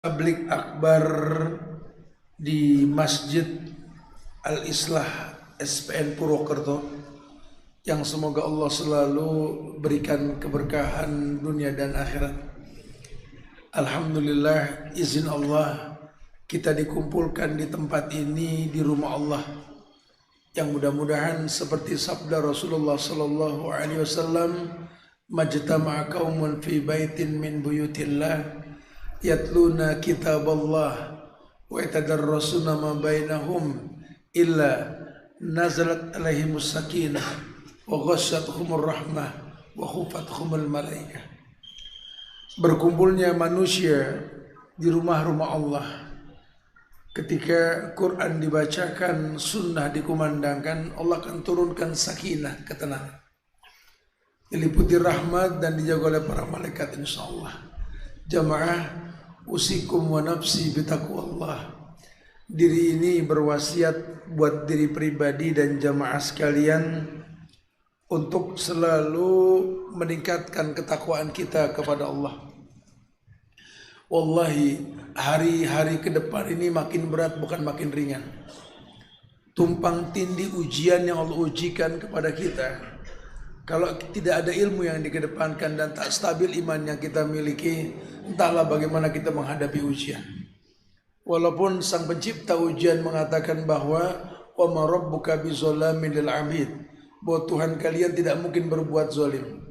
Tablik akbar di Masjid Al-Islah SPN Purwokerto yang semoga Allah selalu berikan keberkahan dunia dan akhirat. Alhamdulillah, izin Allah kita dikumpulkan di tempat ini di rumah Allah yang mudah-mudahan seperti sabda Rasulullah sallallahu alaihi wasallam, majtama'a qaumun fi baitin min buyutillah yatluna kitaballah wa yatadarrasuna ma bainahum illa nazalat alaihimus sakinah wa ghasyatuhumur rahmah wa khufathumul malaikah. Berkumpulnya manusia di rumah-rumah Allah ketika Quran dibacakan, sunnah dikumandangkan, Allah akan turunkan sakinah, ketenangan, diliputi rahmat dan dijaga oleh para malaikat insyaallah. Jamaah, usikum wa nafsi bitaqwallah. Diri ini berwasiat buat diri pribadi dan jamaah sekalian untuk selalu meningkatkan ketakwaan kita kepada Allah. Wallahi, hari-hari ke depan ini makin berat bukan makin ringan. Tumpang tindih ujian yang Allah ujikan kepada kita. Kalau tidak ada ilmu yang dikedepankan dan tak stabil iman yang kita miliki, entahlah bagaimana kita menghadapi ujian. Walaupun sang pencipta ujian mengatakan bahwa wa ma rabbuka bizallamin lil abid, bahwa Tuhan kalian tidak mungkin berbuat zalim.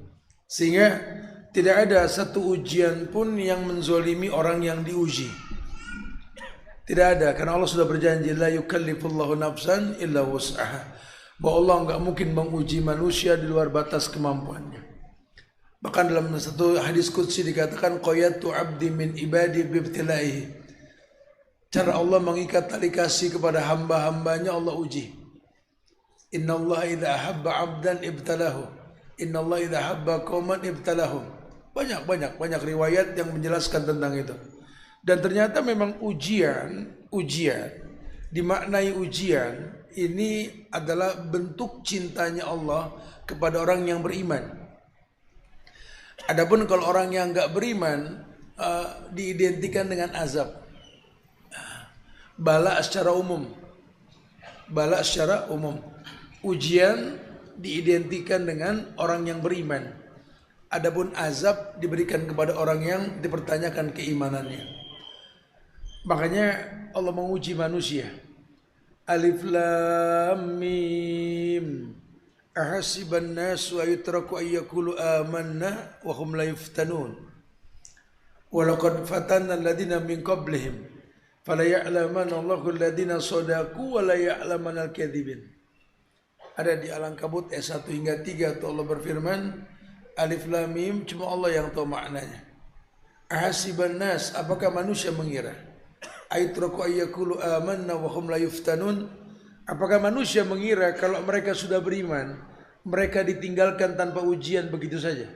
Sehingga tidak ada satu ujian pun yang menzolimi orang yang diuji. Tidak ada, karena Allah sudah berjanji la yukallifullahu nafsan illa wus'aha, bahwa Allah enggak mungkin menguji manusia di luar batas kemampuannya. Bahkan dalam satu hadis qudsi dikatakan qayatu abdi min ibadi bibtilaihi. Cara Allah mengikat tali kasih kepada hamba-hambanya Allah uji. Innallaha idza ahabba 'abdan ibtalahu. Innallaha idza ahabba qauman ibtalahum. Banyak riwayat yang menjelaskan tentang itu. Dan ternyata memang ujian dimaknai ujian ini adalah bentuk cintanya Allah kepada orang yang beriman. Adapun kalau orang yang enggak beriman diidentikan dengan azab. Bala secara umum. Ujian diidentikan dengan orang yang beriman. Adapun azab diberikan kepada orang yang dipertanyakan keimanannya. Makanya Allah menguji manusia. Alif lam mim. Ahasiban nasu ayutraku ayyakulu amanna wa hum la yuftanun. Wa laqad fatanna alladhina min qablihim fala ya'lamanna Allahu alladhina shadaqu wa la ya'lamanna al-kadhibin. Ada di Al-Ankabut ayat 1 hingga 3 Allah berfirman, Alif lam mim, cuma Allah yang tahu maknanya. Ahasiban nas, apakah manusia mengira? Aitraku ayyakulu amanna wa hum la yuftanun. Apakah manusia mengira kalau mereka sudah beriman, mereka ditinggalkan tanpa ujian begitu saja?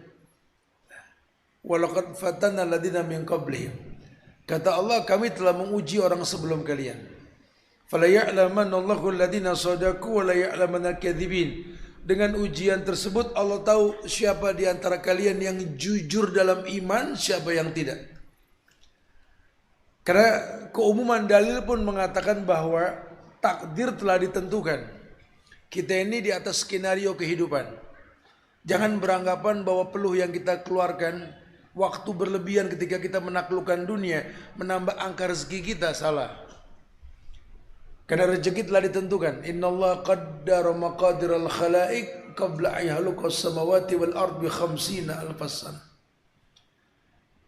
Walaqad fatanna alladziina min qablihim. Kata Allah, kami telah menguji orang sebelum kalian. Fala ya'lamanna Allahu alladziina shadaqu wa la ya'lamanna al-kadzibin. Dengan ujian tersebut Allah tahu siapa di antara kalian yang jujur dalam iman, siapa yang tidak. Karena keumuman dalil pun mengatakan bahwa takdir telah ditentukan. Kita ini di atas skenario kehidupan. Jangan beranggapan bahwa peluh yang kita keluarkan, waktu berlebihan ketika kita menaklukkan dunia, menambah angka rezeki kita, salah. Karena rezeki telah ditentukan. Innallaha qaddara maqadiral khalaiq qabla an yakhluqas samawati wal ardi 50 alfas sana.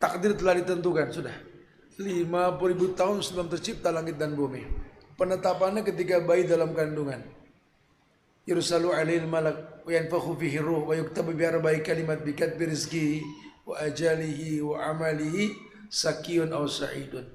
Takdir telah ditentukan sudah. 50.000 tahun sebelum tercipta langit dan bumi. Penetapannya ketika bayi dalam kandungan. Yursalu 'alaihil malak wa yanfakhu fihi ruh wa yuktabu bi arba'i kalimat bi katbi rizqihi wa ajalihi wa amalihi sakiyun aw sa'idun.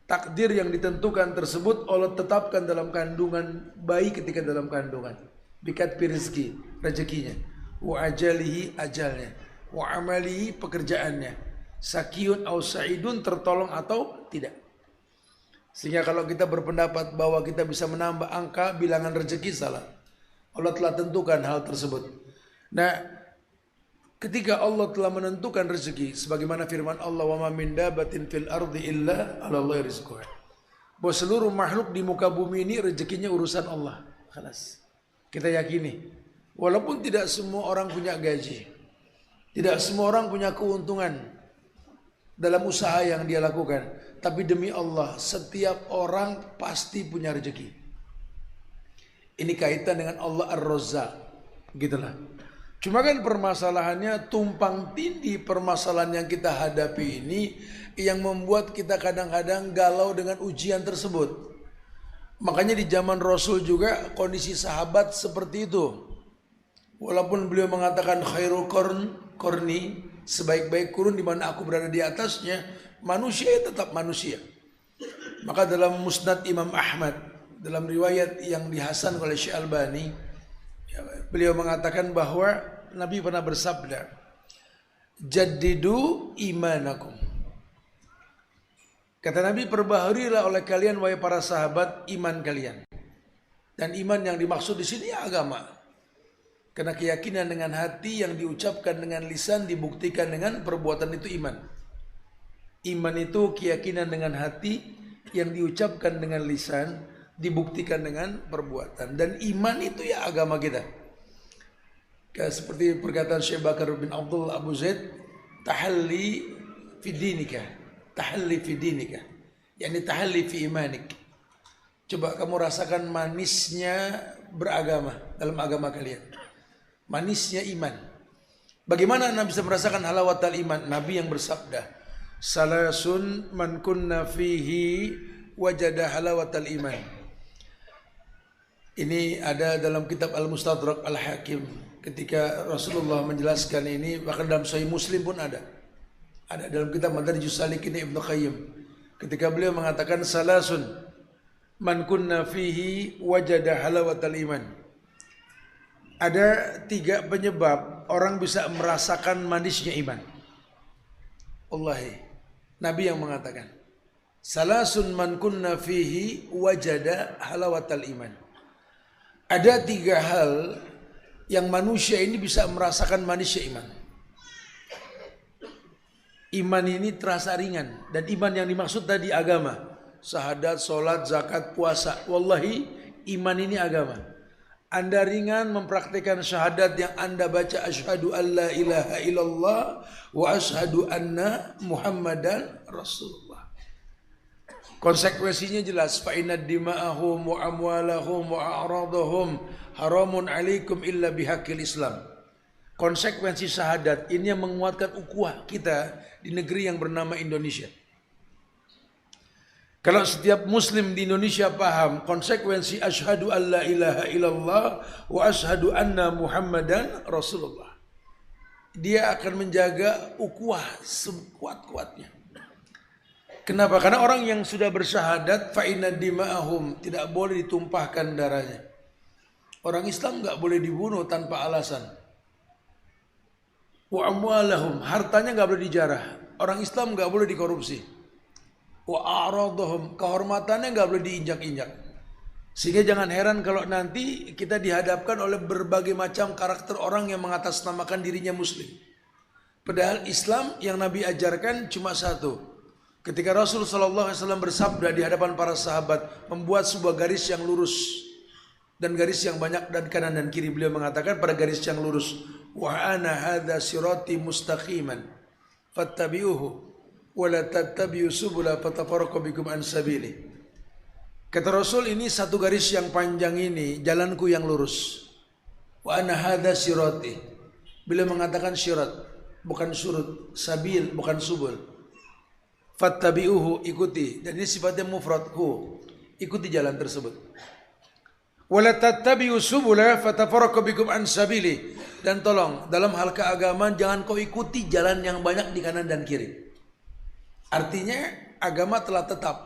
Takdir yang ditentukan tersebut Allah tetapkan dalam kandungan bayi ketika dalam kandungan. Bikat rizki, rezekinya. Wa ajalihi, ajalnya. Wa amalihi, pekerjaannya. Sakiyun aw sa'idun, tertolong atau tidak. Sehingga kalau kita berpendapat bahwa kita bisa menambah angka bilangan rezeki, salah. Allah telah tentukan hal tersebut. Nah, ketika Allah telah menentukan rezeki, sebagaimana firman Allah, wa ma min dabatin fil ardi illa 'ala Allahi rizquha. Bahwa seluruh makhluk di muka bumi ini rezekinya urusan Allah. Khalas. Kita yakini. Walaupun tidak semua orang punya gaji, tidak semua orang punya keuntungan dalam usaha yang dia lakukan, tapi demi Allah, setiap orang pasti punya rezeki. Ini kaitan dengan Allah Ar-Razzaq, gitulah. Cuma kan permasalahannya tumpang tindih permasalahan yang kita hadapi ini yang membuat kita kadang-kadang galau dengan ujian tersebut. Makanya di zaman Rasul juga kondisi sahabat seperti itu. Walaupun beliau mengatakan khairul qarni, sebaik-baik kurun di mana aku berada di atasnya, manusia tetap manusia. Maka dalam Musnad Imam Ahmad, dalam riwayat yang dihasan oleh Syekh Albani, beliau mengatakan bahwa Nabi pernah bersabda, jaddidu imanakum. Kata Nabi, perbaharui oleh kalian wahai para sahabat iman kalian. Dan iman yang dimaksud di sini agama. Karena keyakinan dengan hati yang diucapkan dengan lisan dibuktikan dengan perbuatan itu iman. Iman itu keyakinan dengan hati yang diucapkan dengan lisan dibuktikan dengan perbuatan. Dan iman itu ya agama kita. Seperti perkataan Syekh Bakar bin Abdul Abu Zaid, tahalli fi dinika, tahalli fi dinika, yakni tahalli fi imanik. Coba kamu rasakan manisnya beragama dalam agama kalian, manisnya iman. Bagaimana Anda bisa merasakan halawatul iman? Nabi yang bersabda, salasun man kunna fihi wajada halawatul iman. Ini ada dalam kitab Al-Mustadrak Al-Hakim. Ketika Rasulullah menjelaskan ini, bahkan dalam Sahih Muslim pun ada. Ada dalam kitab Madarijus Salikin Ibnu Qayyim. Ketika beliau mengatakan salasun man kunna fihi wajada halawatal iman. Ada 3 penyebab orang bisa merasakan manisnya iman. Wallahi, Nabi yang mengatakan, salasun man kunna fihi wajada halawatal iman. Ada 3 hal yang manusia ini bisa merasakan manisnya iman. Iman ini terasa ringan. Dan iman yang dimaksud tadi agama. Syahadat, sholat, zakat, puasa. Wallahi iman ini agama. Anda ringan mempraktikkan syahadat yang Anda baca, asyhadu an la ilaha illallah wa asyhadu anna muhammadan rasulullah. Konsekuensinya jelas, fa inna dima'ahum wa amwalahum wa a'radahum haramun alaikum illa bihaqqil Islam. Konsekuensi syahadat ini yang menguatkan ukhuwah kita di negeri yang bernama Indonesia. Kalau setiap muslim di Indonesia paham konsekuensi asyhadu an la ilaha illallah wa asyhadu anna muhammadan rasulullah, dia akan menjaga ukhuwah sekuat-kuatnya. Kenapa? Karena orang yang sudah bersyahadat fa inna dima'ahum, tidak boleh ditumpahkan darahnya. Orang Islam enggak boleh dibunuh tanpa alasan. Wa amwalahum, hartanya enggak boleh dijarah. Orang Islam enggak boleh dikorupsi. Wa a'radhum, kehormatannya enggak boleh diinjak-injak. Sehingga jangan heran kalau nanti kita dihadapkan oleh berbagai macam karakter orang yang mengatasnamakan dirinya muslim. Padahal Islam yang Nabi ajarkan cuma satu. Ketika Rasul SAW bersabda di hadapan para sahabat, membuat sebuah garis yang lurus dan garis yang banyak dan kanan dan kiri, beliau mengatakan pada garis yang lurus, wa ana hadza sirati mustaqiman fattabi'uhu wa la tattabi'u subula fatafarraqu bikum an sabili. Kata Rasul, ini satu garis yang panjang ini jalanku yang lurus. Wa ana hadza sirati. Beliau mengatakan syirat, bukan surut, sabil bukan subul. Fattabi'uhu, ikuti, dan ini sifatnya mufrad, ikuti jalan tersebut. Wala tattabi'u subula fatafarraqu bikum an sabili, dan tolong dalam hal keagamaan jangan kau ikuti jalan yang banyak di kanan dan kiri. Artinya agama telah tetap.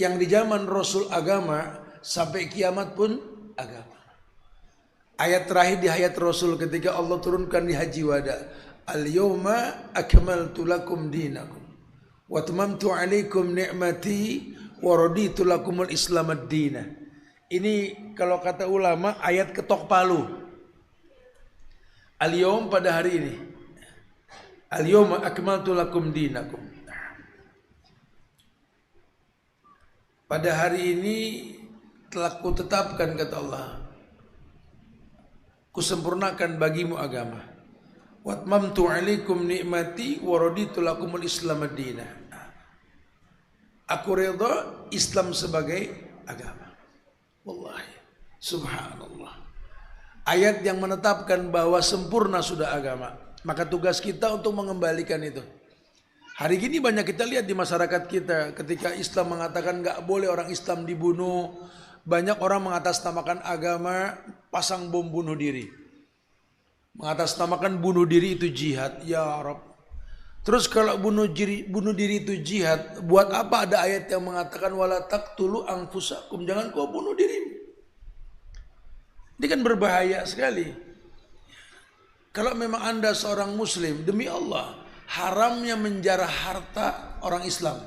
Yang di zaman Rasul agama, sampai kiamat pun agama. Ayat terakhir di hayat Rasul ketika Allah turunkan di Haji Wada, al-yawma akmaltu lakum dinakum wa atmamtu alaikum ni'mati wa raditu lakumul islam ad-dina. Ini kalau kata ulama ayat ketok palu. Al-yawm pada hari ini, Al-yawma akmaltu lakum dinakum. Pada hari ini telah kutetapkan, kata Allah, kusempurnakan bagimu agama. Watmamtu alaikum ni'mati wa raditu lakumul Islam ad-dina. Aku redha Islam sebagai agama. Wallahi, subhanallah. Ayat yang menetapkan bahwa sempurna sudah agama. Maka tugas kita untuk mengembalikan itu. Hari ini banyak kita lihat di masyarakat kita, ketika Islam mengatakan nggak boleh orang Islam dibunuh, banyak orang mengatasnamakan agama, pasang bom bunuh diri. Mengatasnamakan bunuh diri itu jihad, ya Rabb. Terus kalau bunuh diri itu jihad, buat apa ada ayat yang mengatakan wala taqtulu anfusakum, jangan kau bunuh dirimu. Ini kan berbahaya sekali. Kalau memang Anda seorang muslim, demi Allah, haramnya menjarah harta orang Islam,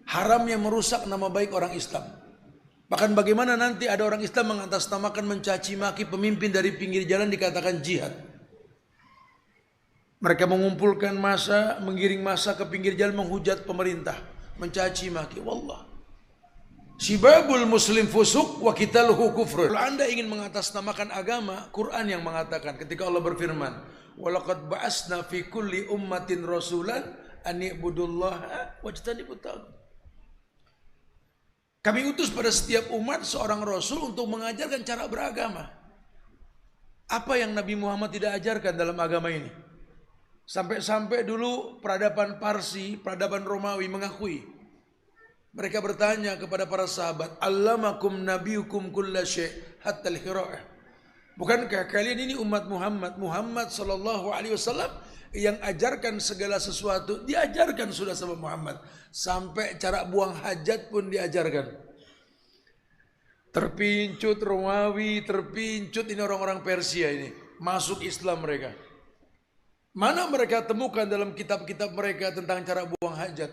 haramnya merusak nama baik orang Islam. Bahkan bagaimana nanti ada orang Islam mengatasnamakan mencaci maki pemimpin dari pinggir jalan dikatakan jihad. Mereka mengumpulkan massa, menggiring massa ke pinggir jalan menghujat pemerintah, mencaci maki. Wallah, sibabul muslim fusuk wa qitaluhu kufrun. Kalau Anda ingin mengatasnamakan agama, Quran yang mengatakan ketika Allah berfirman, walaqad ba'asna fi kulli ummatin rasulan an i'budullaha wajtanibut taghut. Kami utus pada setiap umat seorang rasul untuk mengajarkan cara beragama. Apa yang Nabi Muhammad tidak ajarkan dalam agama ini? Sampai-sampai dulu peradaban Parsi, peradaban Romawi mengakui. Mereka bertanya kepada para sahabat, allamakum nabiyukum kulla syai' hatta al-qira'ah. Bukankah kalian ini umat Muhammad sallallahu alaihi wasallam yang ajarkan segala sesuatu, diajarkan sudah sama Muhammad, sampai cara buang hajat pun diajarkan. Terpincut Romawi, terpincut ini orang-orang Persia ini, masuk Islam mereka. Mana mereka temukan dalam kitab-kitab mereka tentang cara buang hajat,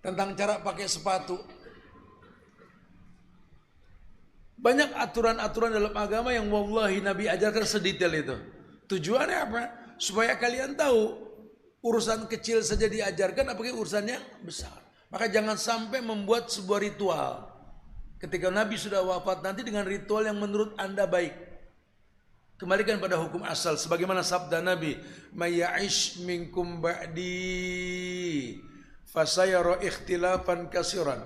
tentang cara pakai sepatu. Banyak aturan-aturan dalam agama yang wallahi Nabi ajarkan sedetail itu. Tujuannya apa? Supaya kalian tahu urusan kecil saja diajarkan, apalagi urusan yang besar. Maka jangan sampai membuat sebuah ritual ketika Nabi sudah wafat nanti dengan ritual yang menurut Anda baik. Kembalikan pada hukum asal sebagaimana sabda Nabi, may ya'ish minkum ba'di fasayara ikhtilafan katsiran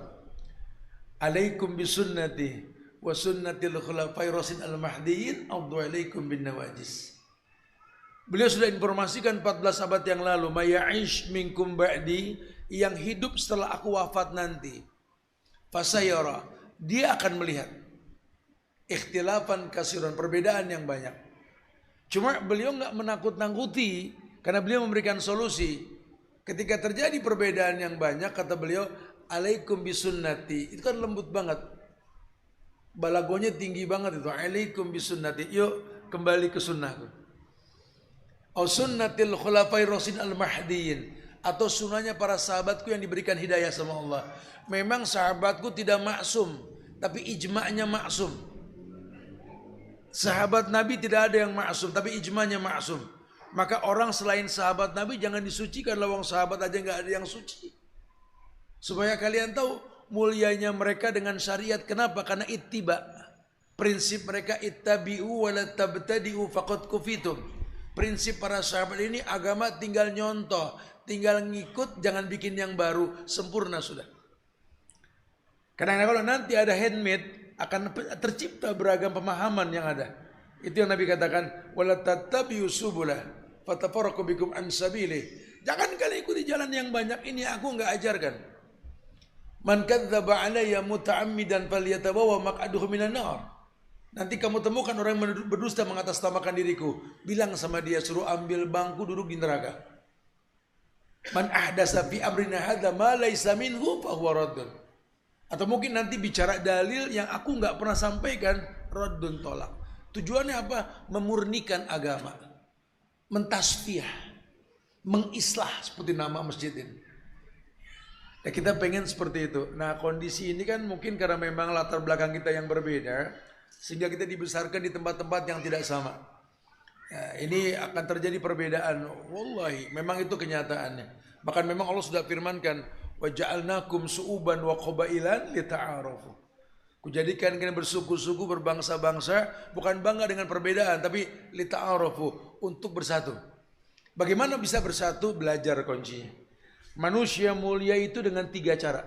alaikum bisunnati wa sunnatil khulafai rasyidin al-mahdiyyin addu alaikum bin nawajis. Beliau sudah informasikan 14 abad yang lalu, may ya'ish minkum ba'di, yang hidup setelah aku wafat nanti, fasayara, dia akan melihat ikhtilafan katsiran, perbedaan yang banyak. Cuma beliau nggak menakut-nakuti, karena beliau memberikan solusi. Ketika terjadi perbedaan yang banyak, kata beliau, alaikum bisunnati. Itu kan lembut banget, balagonya tinggi banget itu. Alaikum bisunnati, yuk kembali ke sunnahku. Au sunnatil khulafai rasyidin al-mahdiyyin, atau sunnahnya para sahabatku yang diberikan hidayah sama Allah. Memang sahabatku tidak maksum, tapi ijma'nya maksum. Sahabat Nabi tidak ada yang maksum, tapi ijma'nya maksum. Maka orang selain sahabat Nabi jangan disucikan, lawang sahabat aja nggak ada yang suci. Supaya kalian tahu mulianya mereka dengan syariat. Kenapa? Karena ittiba. Prinsip mereka ittabi'u wa la tabtadi'u faqad kufitum. Prinsip para sahabat ini agama tinggal nyontoh, tinggal ngikut, jangan bikin yang baru, sempurna sudah. Karena kalau nanti ada handmade, akan tercipta beragam pemahaman yang ada. Itu yang Nabi katakan, wala tattabi'u subulah fatafarraqu bikum an sabilih. Jangan kalian ikuti jalan yang banyak ini, aku enggak ajarkan. Man kadzdzaba alayya muta'ammidan falyatabawa maq'adahu minan nar. Nanti kamu temukan orang yang berdusta mengatasnamakan diriku, bilang sama dia, suruh ambil bangku duduk di neraka. Man ahdasa fi amrina hadza ma laysa minhu fa huwa raddun. Atau mungkin nanti bicara dalil yang aku nggak pernah sampaikan, raddun, tolak. Tujuannya apa? Memurnikan agama, mentasfiyah, mengislah, seperti nama masjid ini. Ya, kita pengen seperti itu. Nah, kondisi ini kan mungkin karena memang latar belakang kita yang berbeda, sehingga kita dibesarkan di tempat-tempat yang tidak sama. Ya, ini akan terjadi perbedaan. Wallahi, memang itu kenyataannya. Bahkan memang Allah sudah firmankan, wa ja'alnakum su'uban wa qabailan lita'arafu. Kujadikan kalian bersuku-suku, berbangsa-bangsa, bukan bangga dengan perbedaan, tapi lita'arafu, untuk bersatu. Bagaimana bisa bersatu? Belajar kuncinya. Manusia mulia itu dengan 3 cara.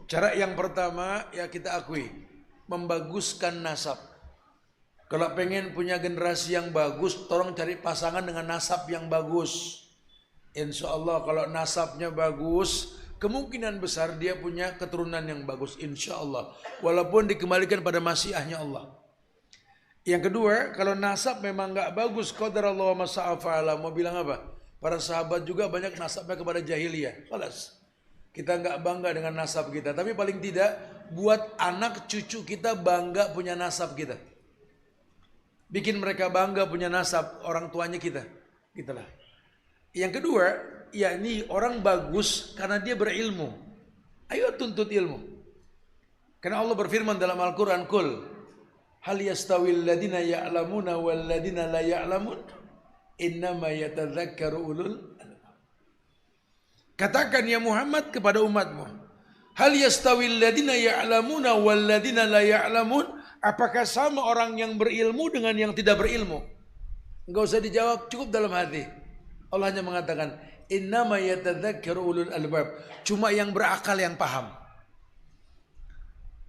Cara yang pertama, ya kita akui, membaguskan nasab. Kalau pengen punya generasi yang bagus, tolong cari pasangan dengan nasab yang bagus. Insya Allah kalau nasabnya bagus, kemungkinan besar dia punya keturunan yang bagus. Insya Allah. Walaupun dikembalikan pada masyiahnya Allah. Yang kedua, kalau nasab memang nggak bagus, qadarallahu wa masa'afa'ala, mau bilang apa? Para sahabat juga banyak nasabnya kepada jahiliyah. Kelas. Kita nggak bangga dengan nasab kita. Tapi paling tidak, buat anak cucu kita bangga punya nasab kita. Bikin mereka bangga punya nasab orang tuanya kita. Gitulah. Yang kedua, yakni orang bagus karena dia berilmu. Ayo tuntut ilmu. Karena Allah berfirman dalam Al-Quran, Qul hal yastawil ladina ya'lamuna wal ladina la ya'lamun innama yatadzakkaru ulul albab. Katakan ya Muhammad kepada umatmu, hal yastawil ladina ya'lamuna wal ladina la ya'lamun. Apakah sama orang yang berilmu dengan yang tidak berilmu? Enggak usah dijawab, cukup dalam hati. Allah hanya mengatakan, innama yatadzakkaru ulul albab. Cuma yang berakal yang paham.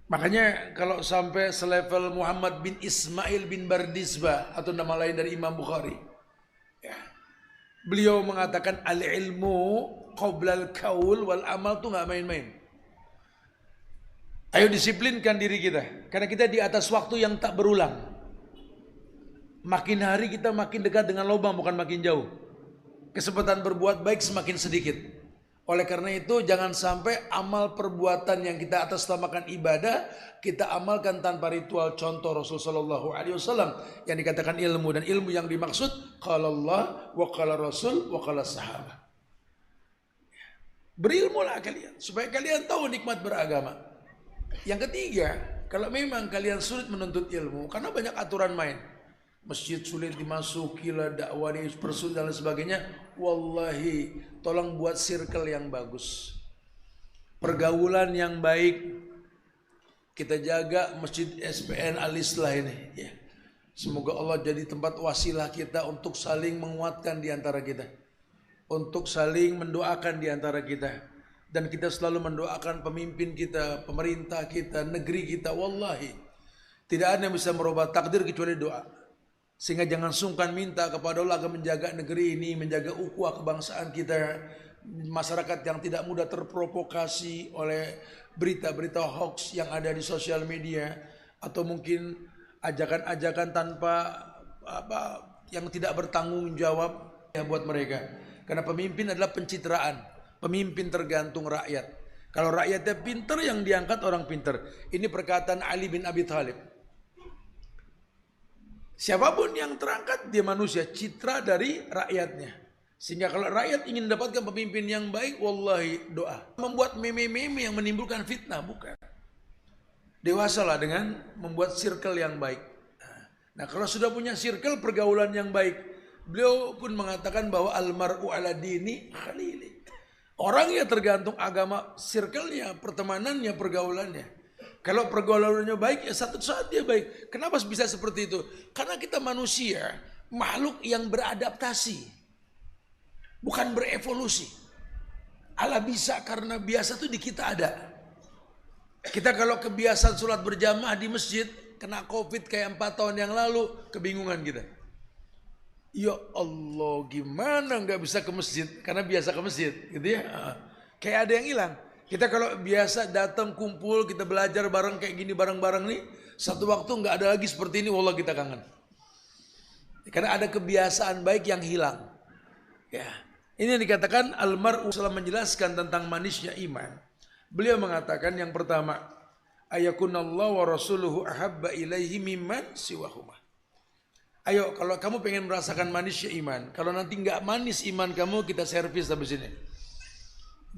Makanya kalau sampai selevel Muhammad bin Ismail bin Bardizbah atau nama lain dari Imam Bukhari, ya, beliau mengatakan al-ilmu qoblal qaul wal amal tuh nggak main-main. Ayo disiplinkan diri kita, karena kita di atas waktu yang tak berulang. Makin hari kita makin dekat dengan lubang, bukan makin jauh. Kesempatan berbuat baik semakin sedikit. Oleh karena itu jangan sampai amal perbuatan yang kita atas namakan ibadah kita amalkan tanpa ritual. Contoh Rasulullah SAW yang dikatakan ilmu, dan ilmu yang dimaksud qala Allah wa qala Rasul wa qala sahabat. Berilmulah kalian supaya kalian tahu nikmat beragama. Yang ketiga, kalau memang kalian sulit menuntut ilmu karena banyak aturan main, masjid sulit dimasuki lah, dakwah dipersulit dan lain sebagainya, wallahi tolong buat circle yang bagus, pergaulan yang baik. Kita jaga masjid SPN Al-Islah ini ya. Semoga Allah jadi tempat wasilah kita untuk saling menguatkan di antara kita, untuk saling mendoakan di antara kita. Dan kita selalu mendoakan pemimpin kita, pemerintah kita, negeri kita. Wallahi tidak ada yang bisa merubah takdir kecuali doa. Sehingga jangan sungkan minta kepada Allah agar menjaga negeri ini, menjaga ukhuwah kebangsaan kita, masyarakat yang tidak mudah terprovokasi oleh berita-berita hoax yang ada di sosial media, atau mungkin ajakan-ajakan tanpa yang tidak bertanggung jawab ya buat mereka. Karena pemimpin adalah pencitraan. Pemimpin tergantung rakyat. Kalau rakyatnya pintar, yang diangkat orang pintar. Ini perkataan Ali bin Abi Thalib. Siapapun yang terangkat dia manusia, citra dari rakyatnya. Sehingga kalau rakyat ingin mendapatkan pemimpin yang baik, wallahi doa. Membuat meme-meme yang menimbulkan fitnah, bukan. Dewasalah dengan membuat circle yang baik. Nah kalau sudah punya circle pergaulan yang baik, beliau pun mengatakan bahwa almar'u ala dini khalili. Orang ya tergantung agama, circle-nya, pertemanannya, pergaulannya. Kalau pergaulannya baik, ya satu saat dia baik. Kenapa bisa seperti itu? Karena kita manusia, makhluk yang beradaptasi, bukan berevolusi. Allah bisa karena biasa itu di kita ada. Kita kalau kebiasaan sholat berjamaah di masjid, kena COVID kayak 4 tahun yang lalu, kebingungan kita. Ya Allah, gimana nggak bisa ke masjid? Karena biasa ke masjid, gitu ya. Kayak ada yang hilang. Kita kalau biasa datang kumpul, kita belajar bareng kayak gini bareng-bareng nih, satu waktu nggak ada lagi seperti ini, wallah kita kangen. Karena ada kebiasaan baik yang hilang. Ya, ini yang dikatakan almar'u setelah menjelaskan tentang manisnya iman. Beliau mengatakan yang pertama, ayakunallahu wa rasuluhu ahabba ilaihi mimman siwahuma. Ayo kalau kamu pengen merasakan manisnya iman, kalau nanti nggak manis iman kamu, kita servis habis ini.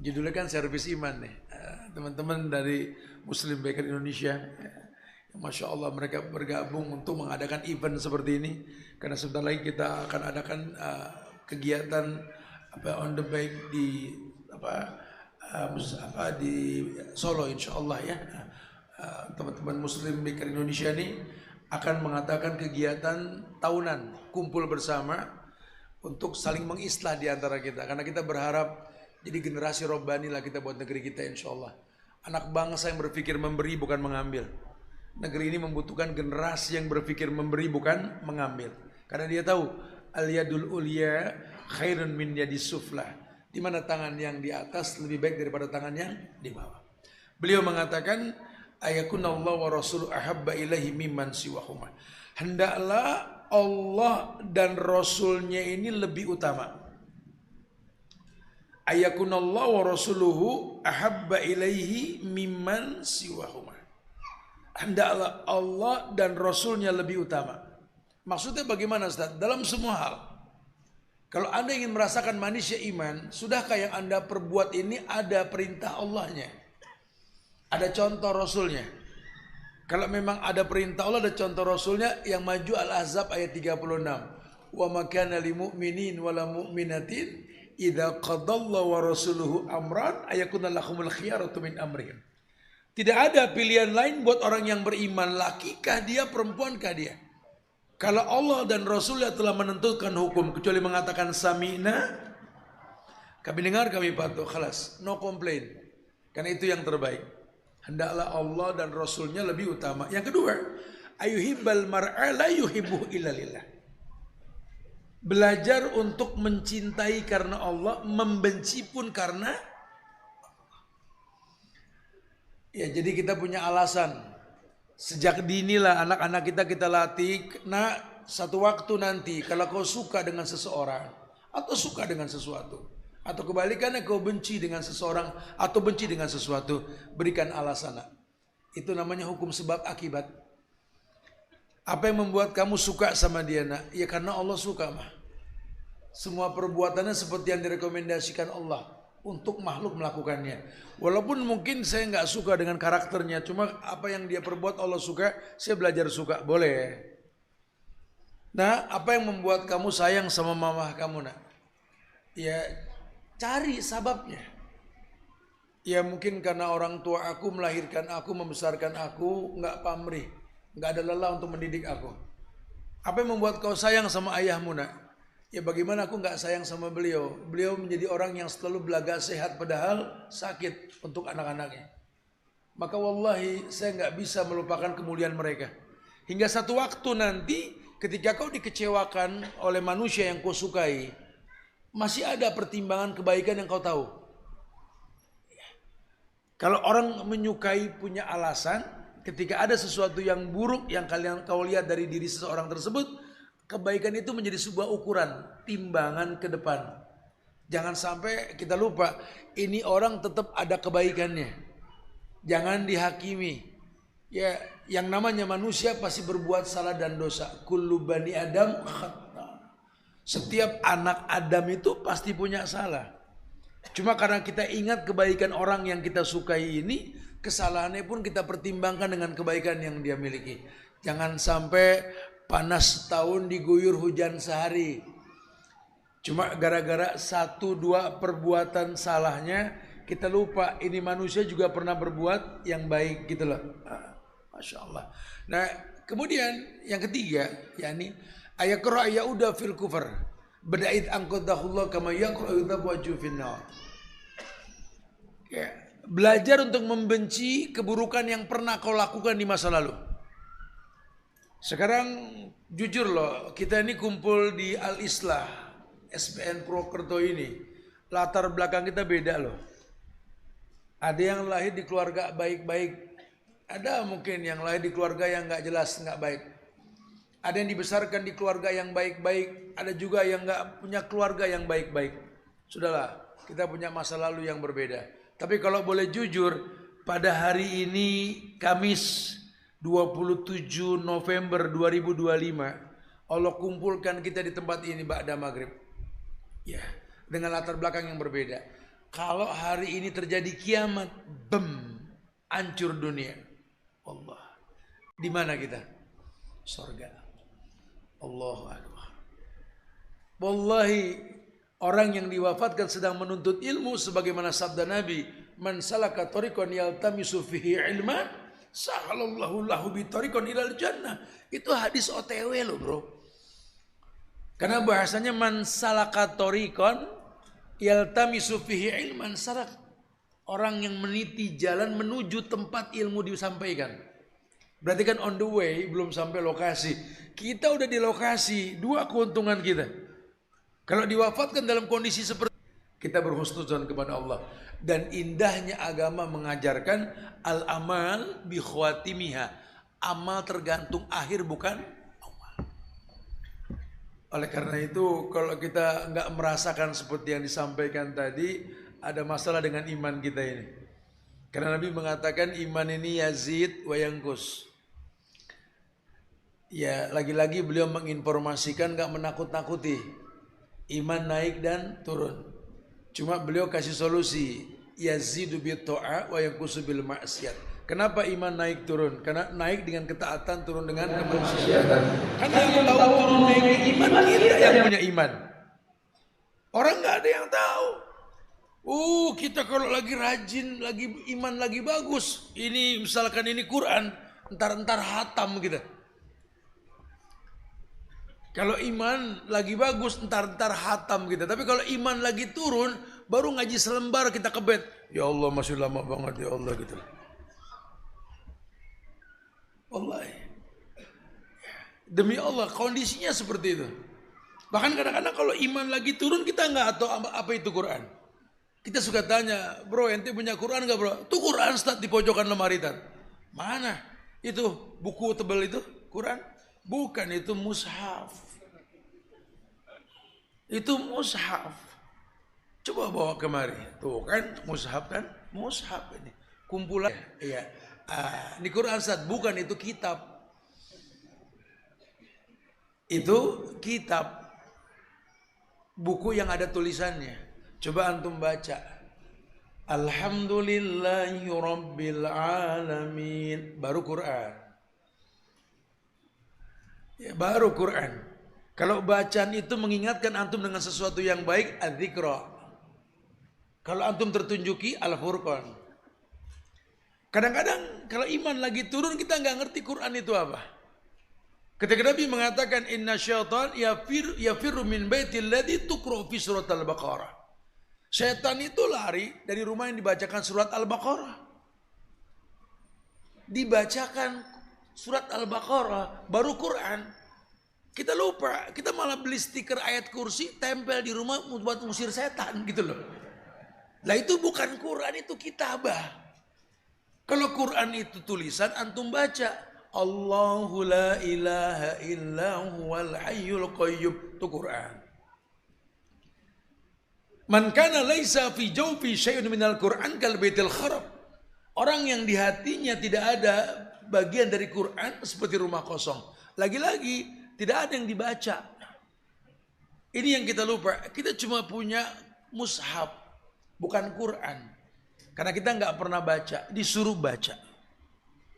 Judulnya kan servis iman nih, teman-teman dari Muslim Baker Indonesia. Masya Allah mereka bergabung untuk mengadakan event seperti ini. Karena sebentar lagi kita akan adakan kegiatan on the bike di di Solo insya Allah ya. Teman-teman Muslim Biker Indonesia ini akan mengadakan kegiatan tahunan kumpul bersama untuk saling mengislah di antara kita. Karena kita berharap jadi generasi robbani lah kita buat negeri kita insya Allah. Anak bangsa yang berpikir memberi bukan mengambil. Negeri ini membutuhkan generasi yang berpikir memberi bukan mengambil. Karena dia tahu al-yadul ulya khairun min yadis sufla. Di mana tangan yang di atas lebih baik daripada tangan yang di bawah. Beliau mengatakan ayakunallahu wa rasuluhu ahabba ilaihi mimman siwahuma. Hendaklah Allah dan Rasulnya ini lebih utama. Ayakunallahu wa rasuluhu ahabba ilaihi mimman siwahuma. Hendaklah Allah dan Rasulnya lebih utama. Maksudnya bagaimana Ustaz? Dalam semua hal. Kalau Anda ingin merasakan manisnya iman, sudahkah yang Anda perbuat ini ada perintah Allahnya? Ada contoh Rasulnya? Kalau memang ada perintah Allah, ada contoh Rasulnya, yang maju Al-Ahzab ayat 36. Wa ma kana lil mu'minin wala mu'minatin idza qadallahu wa rasuluhu amran ayakuna lahumul khiyaratu min amrihim. Tidak ada pilihan lain buat orang yang beriman, lakikah dia, perempuankah dia. Kalau Allah dan Rasulnya telah menentukan hukum, kecuali mengatakan sami'na, kami dengar, kami patuh, khalas, no complain. Karena itu yang terbaik. Hendaklah Allah dan Rasulnya lebih utama. Yang kedua, ayuhibbal mar'a la yuhibbuhu illa lillah. Belajar untuk mencintai karena Allah, membenci pun karena ya, jadi kita punya alasan. Sejak dinilah anak-anak kita latih. Nah, satu waktu nanti kalau kau suka dengan seseorang atau suka dengan sesuatu, atau kebalikannya kau benci dengan seseorang atau benci dengan sesuatu, berikan alasan. Itu namanya hukum sebab akibat. Apa yang membuat kamu suka sama dia, nak? Ya karena Allah suka, mah. Semua perbuatannya seperti yang direkomendasikan Allah untuk makhluk melakukannya. Walaupun mungkin saya nggak suka dengan karakternya, cuma apa yang dia perbuat Allah suka, saya belajar suka, boleh. Nah, apa yang membuat kamu sayang sama mama kamu, nak? Ya cari sebabnya. Ya mungkin karena orang tua aku melahirkan aku, membesarkan aku, nggak pamrih, nggak ada lelah untuk mendidik aku. Apa yang membuat kau sayang sama ayahmu, nak? Ya bagaimana aku nggak sayang sama beliau. Beliau menjadi orang yang selalu belaga sehat padahal sakit untuk anak-anaknya. Maka wallahi saya nggak bisa melupakan kemuliaan mereka. Hingga satu waktu nanti ketika kau dikecewakan oleh manusia yang kau sukai, masih ada pertimbangan kebaikan yang kau tahu. Kalau orang menyukai punya alasan, ketika ada sesuatu yang buruk yang kau lihat dari diri seseorang tersebut, kebaikan itu menjadi sebuah ukuran, timbangan ke depan. Jangan sampai kita lupa, ini orang tetap ada kebaikannya. Jangan dihakimi. Ya, yang namanya manusia pasti berbuat salah dan dosa. Kullu bani Adam khata. Setiap anak Adam itu pasti punya salah. Cuma karena kita ingat kebaikan orang yang kita sukai ini, kesalahannya pun kita pertimbangkan dengan kebaikan yang dia miliki. Jangan sampai panas setahun diguyur hujan sehari. Cuma gara-gara satu dua perbuatan salahnya kita lupa ini manusia juga pernah berbuat yang baik gitu loh. Masya Allah. Nah kemudian yang ketiga, yakni ayakra yauda fil kufar badait angqadahullah kama yaqra wajhu finnar. Ya, belajar untuk membenci keburukan yang pernah kau lakukan di masa lalu. Sekarang jujur loh, kita ini kumpul di Al-Islah SPN Purwokerto ini, latar belakang kita beda loh. Ada yang lahir di keluarga baik-baik, ada mungkin yang lahir di keluarga yang nggak jelas, nggak baik. Ada yang dibesarkan di keluarga yang baik-baik, ada juga yang nggak punya keluarga yang baik-baik. Sudahlah, kita punya masa lalu yang berbeda. Tapi kalau boleh jujur, pada hari ini Kamis 27 November 2025 Allah kumpulkan kita di tempat ini ba'da maghrib. Ya, dengan latar belakang yang berbeda. Kalau hari ini terjadi kiamat, hancur dunia. Allah. Di mana kita? Surga. Allahu Akbar. Wallahi, orang yang diwafatkan sedang menuntut ilmu sebagaimana sabda Nabi, man salaka tariqan yaltamisu fihi ilman, sahalallahu lahu bi tariqan ilal jannah. Itu hadis OTW loh, Bro. Karena bahasanya man salaka tariqan yaltamisu fihi ilman, salak, orang yang meniti jalan menuju tempat ilmu disampaikan. Berarti kan on the way, belum sampai lokasi. Kita udah di lokasi, dua keuntungan kita. Kalau diwafatkan dalam kondisi seperti kita berhusnuzon kepada Allah. Dan indahnya agama mengajarkan al-amal bi khawatimiha. Amal tergantung akhir bukan awal. Oleh karena itu kalau kita nggak merasakan seperti yang disampaikan tadi, ada masalah dengan iman kita ini. Karena Nabi mengatakan iman ini yazid wa yanqus. Ya, lagi-lagi beliau menginformasikan, nggak menakut-nakuti. Iman naik dan turun. Cuma beliau kasih solusi, yazidu bi ta'a wa yanqusu bil ma'siyat. Kenapa iman naik turun? Karena naik dengan ketaatan, turun dengan kemaksiatan. Karena yang tahu turun naik iman kita yang punya iman. Orang nggak ada yang tahu. Kita kalau lagi rajin, lagi iman lagi bagus. Ini misalkan ini Quran, entar hatam kita. Kalau iman lagi bagus, entar hatam kita. Tapi kalau iman lagi turun, baru ngaji selembar kita kebet. Ya Allah, masih lama banget ya Allah gitu. Wallahi. Demi Allah, kondisinya seperti itu. Bahkan kadang-kadang kalau iman lagi turun, kita nggak tahu apa itu Quran. Kita suka tanya, bro, ente punya Quran nggak bro? Itu Quran Ustaz di pojokan lemari tar. Mana? Itu buku tebal itu Quran? Bukan, itu mushaf. Itu mushaf. Coba bawa kemari. Tuh kan mushaf kan? Mushaf ini. Kumpulan. Iya. Ini Quran Ustaz, bukan, itu kitab. Itu kitab. Buku yang ada tulisannya. Coba antum baca. Alhamdulillahi Rabbil Alamin. Baru Quran. Ya, baru Quran. Kalau bacaan itu mengingatkan antum dengan sesuatu yang baik, adzikra. Kalau antum tertunjuki, al-furqan. Kadang-kadang kalau iman lagi turun, kita nggak ngerti Quran itu apa. Ketika Nabi mengatakan inna syaitan yafirru min baitil ladzi tuqra fi surat al-Baqarah. Syaitan itu lari dari rumah yang dibacakan surat Al-Baqarah. Dibacakan surat Al-Baqarah, baru Quran. Kita lupa, kita malah beli stiker ayat kursi, tempel di rumah buat ngusir setan gitu loh. Lah itu bukan Quran, itu kitabah. Kalau Quran itu tulisan, antum baca. Allahu la ilaha illa huwal hayyul qayyum. Itu Quran. Man kana laisa fi jawfi syai'un minal Quran kal baitil kharab. Orang yang di hatinya tidak ada bagian dari Quran seperti rumah kosong. Lagi-lagi tidak ada yang dibaca. Ini yang kita lupa. Kita cuma punya mushaf, bukan Quran. Karena kita nggak pernah baca, disuruh baca.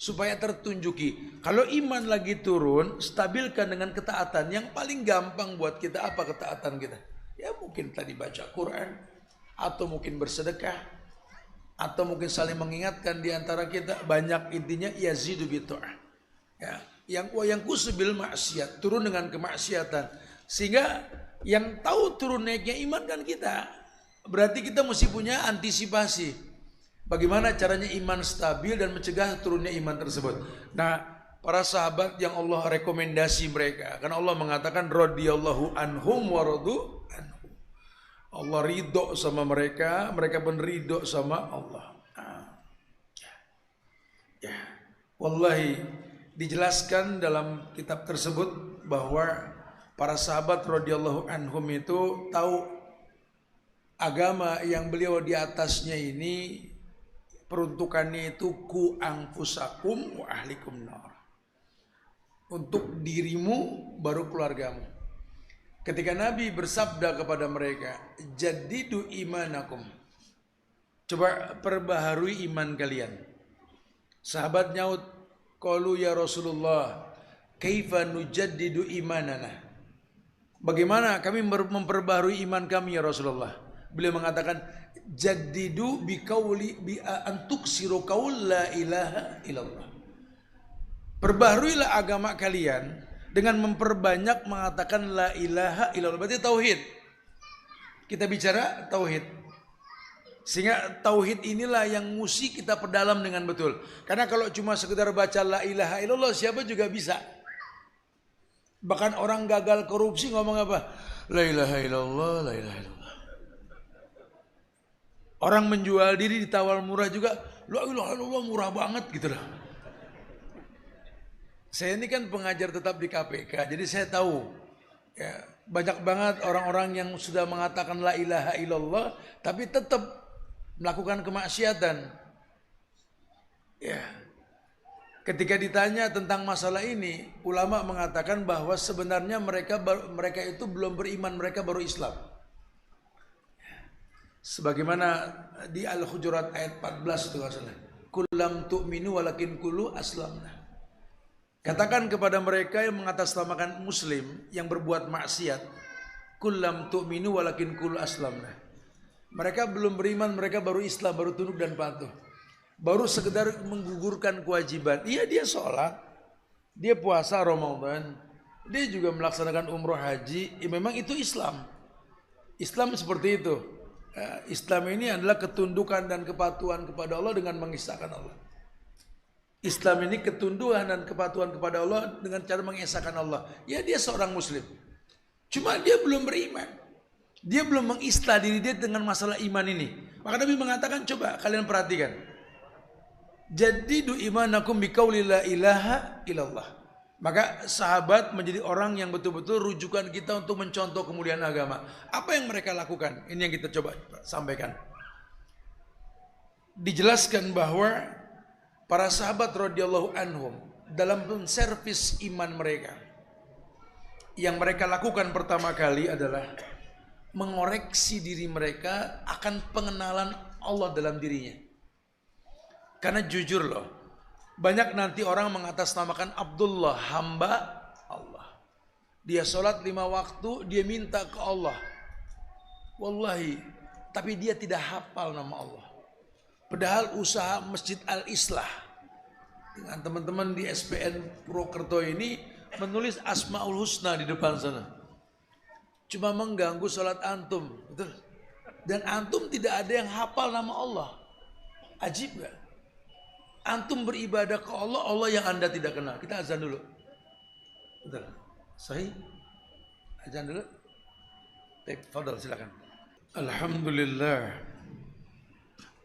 Supaya tertunjuki. Kalau iman lagi turun, stabilkan dengan ketaatan. Yang paling gampang buat kita apa ketaatan kita? Ya mungkin tadi baca Quran. Atau mungkin bersedekah. Atau mungkin saling mengingatkan di antara kita. Banyak, intinya yazidu bita'ah. Ya. Yang kusubil maksiat, turun dengan kemaksiatan. Sehingga yang tahu turun naiknya iman kan kita. Berarti kita mesti punya antisipasi. Bagaimana caranya iman stabil dan mencegah turunnya iman tersebut. Nah, para sahabat yang Allah rekomendasi mereka. Karena Allah mengatakan radhiyallahu anhum wa radu anhum. Allah ridho sama mereka, mereka pun ridho sama Allah. Ya. Wallahi, dijelaskan dalam kitab tersebut bahwa para sahabat radhiyallahu anhum itu tahu agama yang beliau di atasnya ini peruntukannya itu ku anfusakum wa ahlikum nar. Untuk dirimu baru keluargamu. Ketika Nabi bersabda kepada mereka, jadidu imanakum. Coba perbaharui iman kalian. Sahabat nyaut, Qalu ya Rasulullah, kaifa nujaddidu imanana? Bagaimana kami memperbaharui iman kami ya Rasulullah? Beliau mengatakan, jaddidu bi antuksiru qaul la ilaha illallah. Perbaharuilah agama kalian dengan memperbanyak mengatakan la ilaha illallah. Berarti tauhid. Kita bicara tauhid. Sehingga tauhid inilah yang mesti kita perdalam dengan betul. Karena kalau cuma sekedar baca la ilaha illallah, siapa juga bisa. Bahkan orang gagal korupsi ngomong apa? La ilaha illallah, la ilaha illallah. Orang menjual diri ditawar murah juga, la ilaha illallah murah banget gitu lah. Saya ini kan pengajar tetap di KPK, jadi saya tahu ya, banyak banget orang-orang yang sudah mengatakan la ilaha illallah tapi tetap melakukan kemaksiatan. Ya. Ketika ditanya tentang masalah ini, ulama mengatakan bahwa sebenarnya mereka itu belum beriman, mereka baru Islam. Sebagaimana di Al-Hujurat ayat 14 itu masalah. Kullam tu'minu walakin kulu aslamna. Katakan kepada mereka yang mengatasnamakan muslim yang berbuat maksiat, kullam tu'minu walakin kulu aslamna. Mereka belum beriman, mereka baru Islam, baru tunduk dan patuh. Baru sekedar menggugurkan kewajiban. Iya, dia sholat, dia puasa Ramadan, dia juga melaksanakan umroh haji. Ya, memang itu Islam. Islam seperti itu. Islam ini adalah ketundukan dan kepatuhan kepada Allah dengan mengisahkan Allah. Islam ini ketundukan dan kepatuhan kepada Allah dengan cara mengisahkan Allah. Ya, dia seorang muslim. Cuma dia belum beriman. Dia belum mengislah diri dia dengan masalah iman ini. Maka Nabi mengatakan, coba kalian perhatikan. Jadidu imanakum biqauli la ilaha illallah. Maka sahabat menjadi orang yang betul-betul rujukan kita untuk mencontoh kemuliaan agama. Apa yang mereka lakukan? Ini yang kita coba sampaikan. Dijelaskan bahwa para sahabat radhiyallahu anhum dalam menservis iman mereka, yang mereka lakukan pertama kali adalah mengoreksi diri mereka akan pengenalan Allah dalam dirinya. Karena jujur loh, banyak nanti orang mengatasnamakan Abdullah, hamba Allah. Dia sholat 5 waktu, dia minta ke Allah. Wallahi, tapi dia tidak hafal nama Allah. Padahal usaha Masjid Al-Islah dengan teman-teman di SPN Purwokerto ini menulis Asmaul Husna di depan sana. Cuma mengganggu sholat antum, betul? Dan antum tidak ada yang hafal nama Allah. Ajib gak? Antum beribadah ke Allah, Allah yang anda tidak kenal. Kita azan dulu. Betul? Sahih? Azan dulu. Baik, fadal silakan. Alhamdulillah.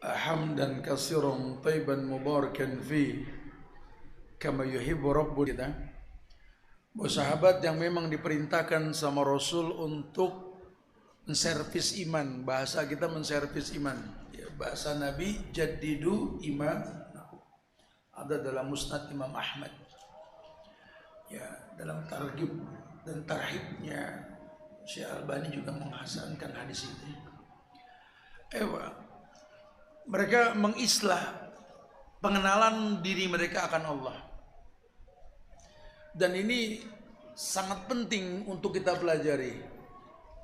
Hamdan katsiran thayyiban mubarakan fi kama yuhibbu rabbuna kita. Sahabat yang memang diperintahkan sama Rasul untuk menservis iman. Bahasa kita menservis iman. Ya, bahasa Nabi jaddidu iman. Ada dalam Musnad Imam Ahmad. Ya, dalam targhib dan tarhibnya Syekh Albani juga menghasankan hadis ini. Mereka mengislah pengenalan diri mereka akan Allah. Dan ini sangat penting untuk kita pelajari.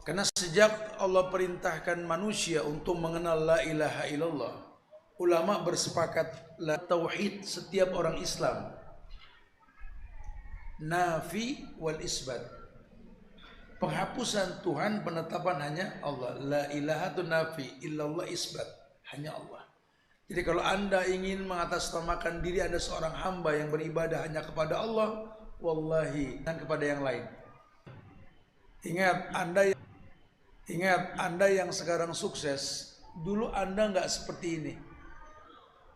Karena sejak Allah perintahkan manusia untuk mengenal la ilaha illallah, ulama bersepakat la tauhid setiap orang Islam. Nafi wal isbat. Penghapusan Tuhan, penetapan hanya Allah. La ilaha tu nafi, illallah isbat. Hanya Allah. Jadi kalau anda ingin mengatasnamakan diri anda seorang hamba yang beribadah hanya kepada Allah, wallahi, dan kepada yang lain. Ingat anda yang sekarang sukses, dulu anda nggak seperti ini.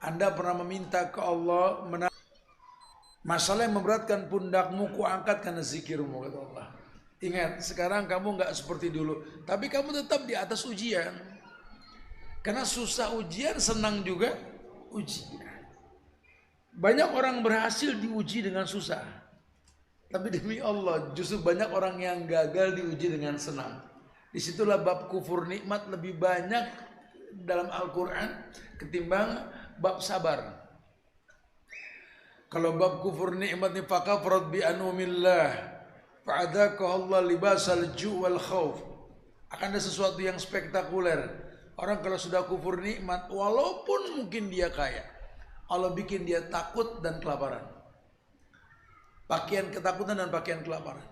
Anda pernah meminta ke Allah, masalah yang memberatkan pundakmu ku angkat karena zikirmu, kata Allah. Ingat, sekarang kamu nggak seperti dulu, tapi kamu tetap di atas ujian. Karena susah ujian, senang juga ujian. Banyak orang berhasil diuji dengan susah. Tapi demi Allah, justru banyak orang yang gagal diuji dengan senang. Disitulah bab kufur nikmat lebih banyak dalam Al-Quran ketimbang bab sabar. Kalau bab kufur nikmat ni fakafarat bi anumillah fa'adaqaha Allah libasal ju' wal khauf. Akan ada sesuatu yang spektakuler. Orang kalau sudah kufur nikmat, walaupun mungkin dia kaya, Allah bikin dia takut dan kelaparan. Pakaian ketakutan dan pakaian kelaparan.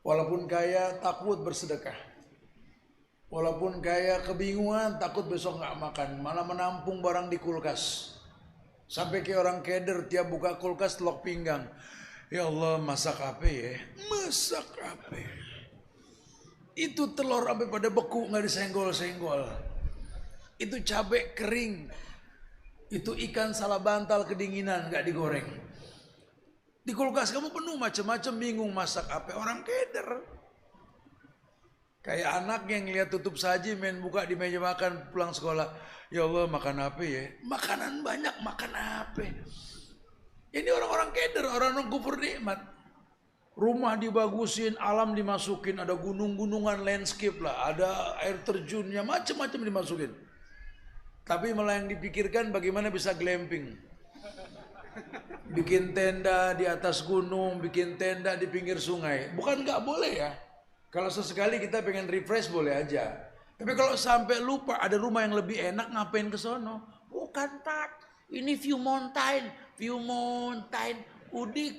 Walaupun kaya, takut bersedekah. Walaupun kaya, kebingungan, takut besok nggak makan, malah menampung barang di kulkas. Sampai kayak orang keder, tiap buka kulkas telok pinggang. Ya Allah, masak apa ya? Masak apa? Itu telur sampai pada beku, nggak disenggol-senggol. Itu cabai kering. Itu ikan salah bantal kedinginan, nggak digoreng. Di kulkas kamu penuh macam-macam, bingung masak apa. Orang keder. Kayak anak yang lihat tutup saji main buka di meja makan pulang sekolah. Ya Allah, makan apa ya? Makanan banyak, makan apa? Ini orang-orang keder, orang-orang kufur nikmat. Rumah dibagusin, alam dimasukin, ada gunung-gunungan, landscape lah, ada air terjunnya, macam-macam dimasukin. Tapi malah yang dipikirkan bagaimana bisa glamping. Bikin tenda di atas gunung, bikin tenda di pinggir sungai. Bukan nggak boleh ya. Kalau sesekali kita pengen refresh boleh aja. Tapi kalau sampai lupa ada rumah yang lebih enak, ngapain ke sono? Bukan tak. Ini view mountain, Udik.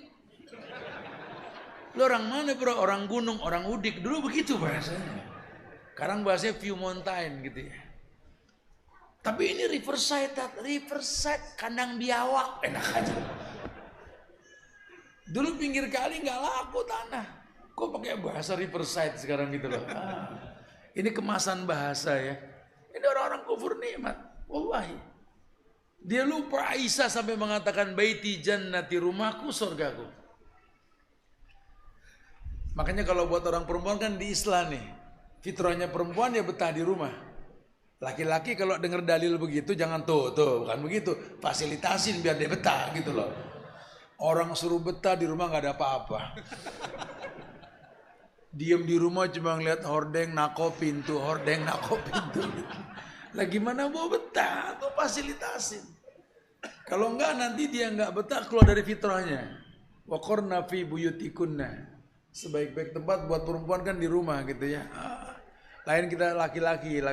Lu orang mana bro? Orang gunung, orang Udik. Dulu begitu bahasanya. Sekarang bahasanya view mountain gitu ya. Tapi ini riverside, kandang biawak, enak aja. Dulu pinggir kali nggak laku tanah. Kok pakai bahasa riverside sekarang gitu loh. Ini kemasan bahasa ya. Ini orang-orang kufur nikmat. Wallahi. Dia lupa Aisyah sampai mengatakan baiti jannati, rumahku surgaku. Makanya kalau buat orang perempuan kan di Islam nih. Fitrahnya perempuan ya betah di rumah. Laki-laki kalau dengar dalil begitu jangan tuh bukan begitu. Fasilitasin biar dia betah gitu loh. Orang suruh betah di rumah nggak ada apa-apa. Diam di rumah cuma ngeliat hordeng nako pintu. Lah gimana mau betah? Tuh fasilitasin. Kalau enggak nanti dia enggak betah keluar dari fitrahnya. Wa qarna fi buyutikunna. Sebaik-baik tempat buat perempuan kan di rumah gitu ya. Lain kita laki-laki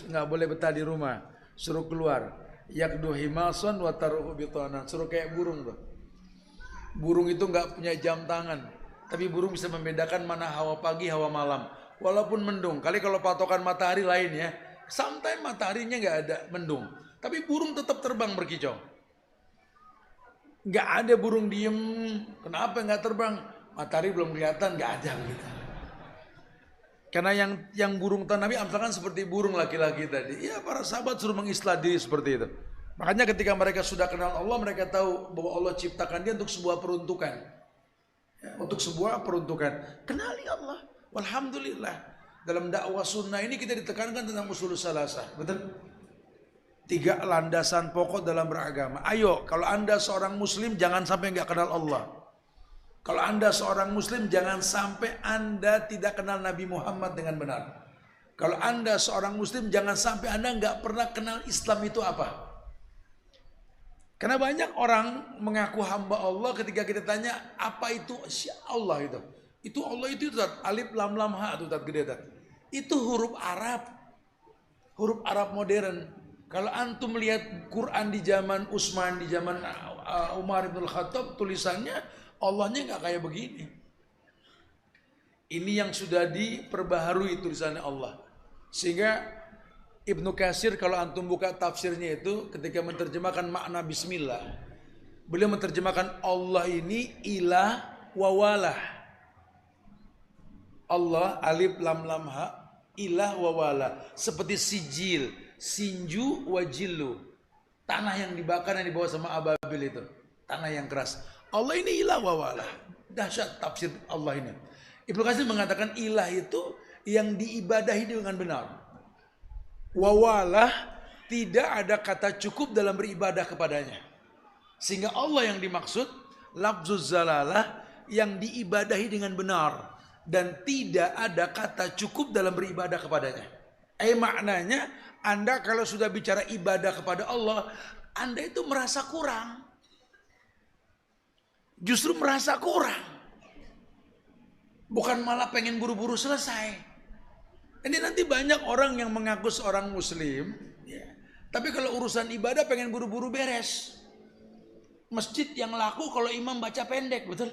enggak boleh betah di rumah. Suruh keluar. Yakdu himason wa taruhu bitanan. Suruh kayak burung tuh. Burung itu enggak punya jam tangan. Tapi burung bisa membedakan mana hawa pagi, hawa malam. Walaupun mendung. Kali kalau patokan matahari lain ya. Sometimes mataharinya nggak ada, mendung. Tapi burung tetap terbang berkicau. Nggak ada burung diem. Kenapa nggak terbang? Matahari belum kelihatan, nggak ada gitu. Karena yang burung Nabi misalkan seperti burung laki-laki tadi. Ya para sahabat suruh mengislah diri seperti itu. Makanya ketika mereka sudah kenal Allah, mereka tahu bahwa Allah ciptakan dia untuk sebuah peruntukan. Ya, untuk sebuah peruntukan. Kenali Allah. Walhamdulillah. Dalam dakwah sunnah ini kita ditekankan tentang usul salasah. Betul? 3 landasan pokok dalam beragama. Ayo, kalau Anda seorang muslim jangan sampai nggak kenal Allah. Kalau Anda seorang muslim jangan sampai Anda tidak kenal Nabi Muhammad dengan benar. Kalau Anda seorang muslim jangan sampai Anda nggak pernah kenal Islam itu apa. Karena banyak orang mengaku hamba Allah ketika kita tanya apa itu Allah itu. Itu Allah itu tat, alif lam lam ha itu tat gede tat. Itu huruf Arab. Huruf Arab modern. Kalau antum melihat Quran di zaman Utsman, di zaman Umar bin Khattab, tulisannya Allahnya nggak kayak begini. Ini yang sudah diperbaharui tulisannya Allah. Sehingga Ibnu Katsir kalau antum buka tafsirnya itu ketika menerjemahkan makna bismillah, beliau menerjemahkan Allah ini ilah wawalah. Allah alif lam lam ha ilah wawalah, seperti sijil, sinju wajillu. Tanah yang dibakar yang dibawa sama ababil itu, tanah yang keras. Allah ini ilah wawalah. Dahsyat tafsir Allah ini. Ibnu Katsir mengatakan ilah itu yang diibadahi dengan benar. Wawalah tidak ada kata cukup dalam beribadah kepadanya. Sehingga Allah yang dimaksud lafzuz zalalah yang diibadahi dengan benar. Dan tidak ada kata cukup dalam beribadah kepadanya. Maknanya Anda kalau sudah bicara ibadah kepada Allah, Anda itu merasa kurang. Justru merasa kurang. Bukan malah pengen buru-buru selesai. Ini nanti banyak orang yang mengaku seorang muslim, ya, tapi kalau urusan ibadah pengen buru-buru beres. Masjid yang laku kalau imam baca pendek, betul?